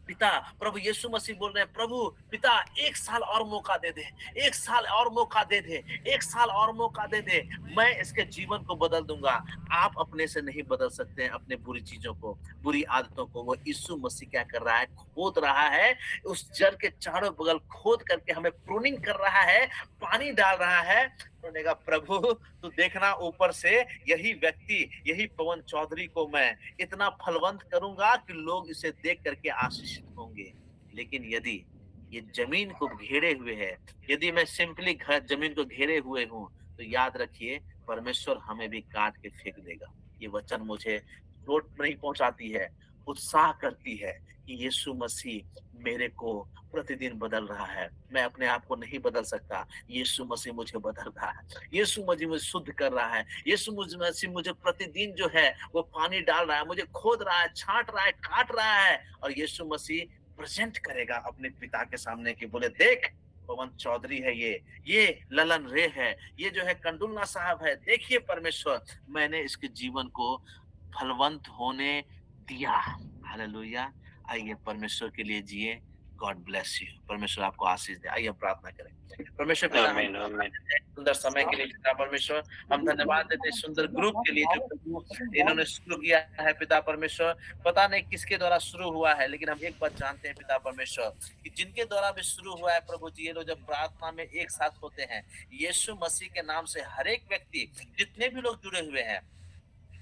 पिता, प्रभु यीशु मसीह बोल रहे हैं, प्रभु पिता 1 साल और मौका दे दे, 1 साल और मौका दे दे, 1 साल और मौका दे दे, मैं इसके जीवन को बदल दूंगा। आप अपने से नहीं बदल सकते हैं अपने बुरी चीजों को, बुरी आदतों को। वो यीशु मसीह क्या कर रहा है? खोद रहा है, उस जड़ के चारों बगल खोद करके हमें प्रूनिंग कर रहा है, पानी डाल रहा है। बोलेगा प्रभु तू देखना, ऊपर से यही व्यक्ति, यही पवन चौधरी को मैं इतना फलवंत करूंगा कि लोग इसे देख करके आशीषित होंगे। लेकिन यदि ये जमीन को घेरे हुए है, यदि मैं सिंपली जमीन को घेरे हुए हूँ, तो याद रखिए परमेश्वर हमें भी काट के फेंक देगा। ये वचन मुझे चोट नहीं पहुंचाती है, उत्साह करती है कि यीशु मसीह मेरे को प्रतिदिन बदल रहा है। मैं अपने आप को नहीं बदल सकता, यीशु मसीह मुझे बदल रहा है, यीशु मसीह मुझे शुद्ध कर रहा है, यीशु मसीह मुझे प्रतिदिन जो है वो पानी डाल रहा है, मुझे खोद रहा है, छांट रहा है, काट रहा है। और यीशु मसीह प्रेजेंट करेगा अपने पिता के सामने कि बोले देख पवन चौधरी है, ये ललन रे है, ये जो है कंडुलना साहब है, देखिए परमेश्वर मैंने इसके जीवन को फलवंत होने दिया। हालेलुया। आइए परमेश्वर के लिए जिए। God bless you. परमेश्वर आपको आशीष दे। आइए हम प्रार्थना करें। परमेश्वर पिता, सुंदर समय के लिए पिता परमेश्वर, हम धन्यवाद देते हैं सुंदर ग्रुप के लिए जो इन्होंने शुरू किया है पिता परमेश्वर। पता नहीं किसके द्वारा शुरू हुआ है, लेकिन हम एक बात जानते हैं पिता परमेश्वर कि जिनके द्वारा भी शुरू हुआ है प्रभु जी, ये लोग जब प्रार्थना में एक साथ होते हैं, यीशु मसीह के नाम से हर एक व्यक्ति, जितने भी लोग जुड़े हुए हैं,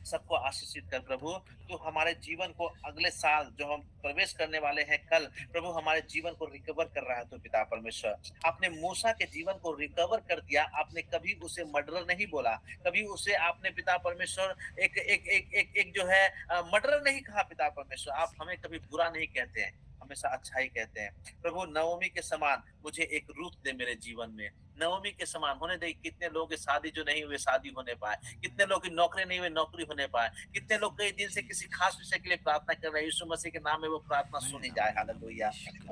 सबको आशीषित कर प्रभु। तो हमारे जीवन को अगले साल जो हम प्रवेश करने वाले हैं कल, प्रभु हमारे जीवन को रिकवर कर रहा है। तो पिता परमेश्वर, आपने मूसा के जीवन को रिकवर कर दिया। आपने कभी उसे मर्डरर नहीं बोला, कभी उसे आपने पिता परमेश्वर एक जो है मर्डरर नहीं कहा। पिता परमेश्वर, आप हमें कभी बुरा नहीं कहते हैं, हमेशा अच्छा ही कहते हैं। प्रभु नवमी के समान मुझे एक रूप दे मेरे जीवन में, नवमी के समान होने दे। कितने लोग की शादी जो नहीं हुए शादी होने पाए, कितने लोग की नौकरी नहीं हुई नौकरी होने पाए, कितने लोग कई दिन से किसी खास विषय के लिए प्रार्थना कर रहे हैं, यीशु मसीह के नाम में वो प्रार्थना सुनी जाए। हालेलुया।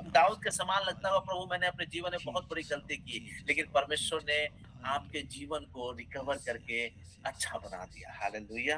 दाऊद के समान लगता है प्रभु मैंने अपने जीवन में बहुत बड़ी गलती की, लेकिन परमेश्वर ने आपके जीवन को रिकवर करके अच्छा बना दिया। हालेलुया।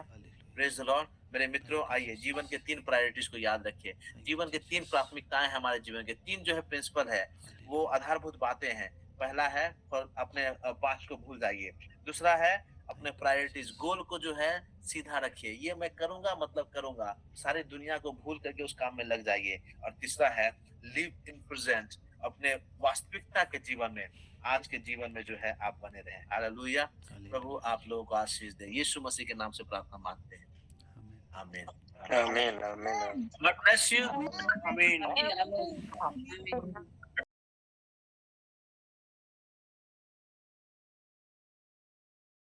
Praise the Lord. मेरे मित्रों, आइए जीवन के 3 प्रायोरिटीज को याद रखिए। जीवन के 3 प्राथमिकताएं हमारे जीवन के 3 जो है प्रिंसिपल है, वो आधारभूत बातें हैं। पहला है अपने पास्ट को भूल जाइए। दूसरा है अपने प्रायोरिटीज, गोल को जो है सीधा रखिए, ये मैं करूंगा मतलब करूंगा, सारी दुनिया को भूल करके उस काम में लग जाइए। और तीसरा है लिव इन प्रेजेंट, अपने वास्तविकता के जीवन में, आज के जीवन में जो है आप बने रहें। हालेलुया। प्रभु आप लोगों को आशीष दे। यीशु मसीह के नाम से प्रार्थना मांगते हैं, आमीन। आमीन आमीन। God bless you. आमीन।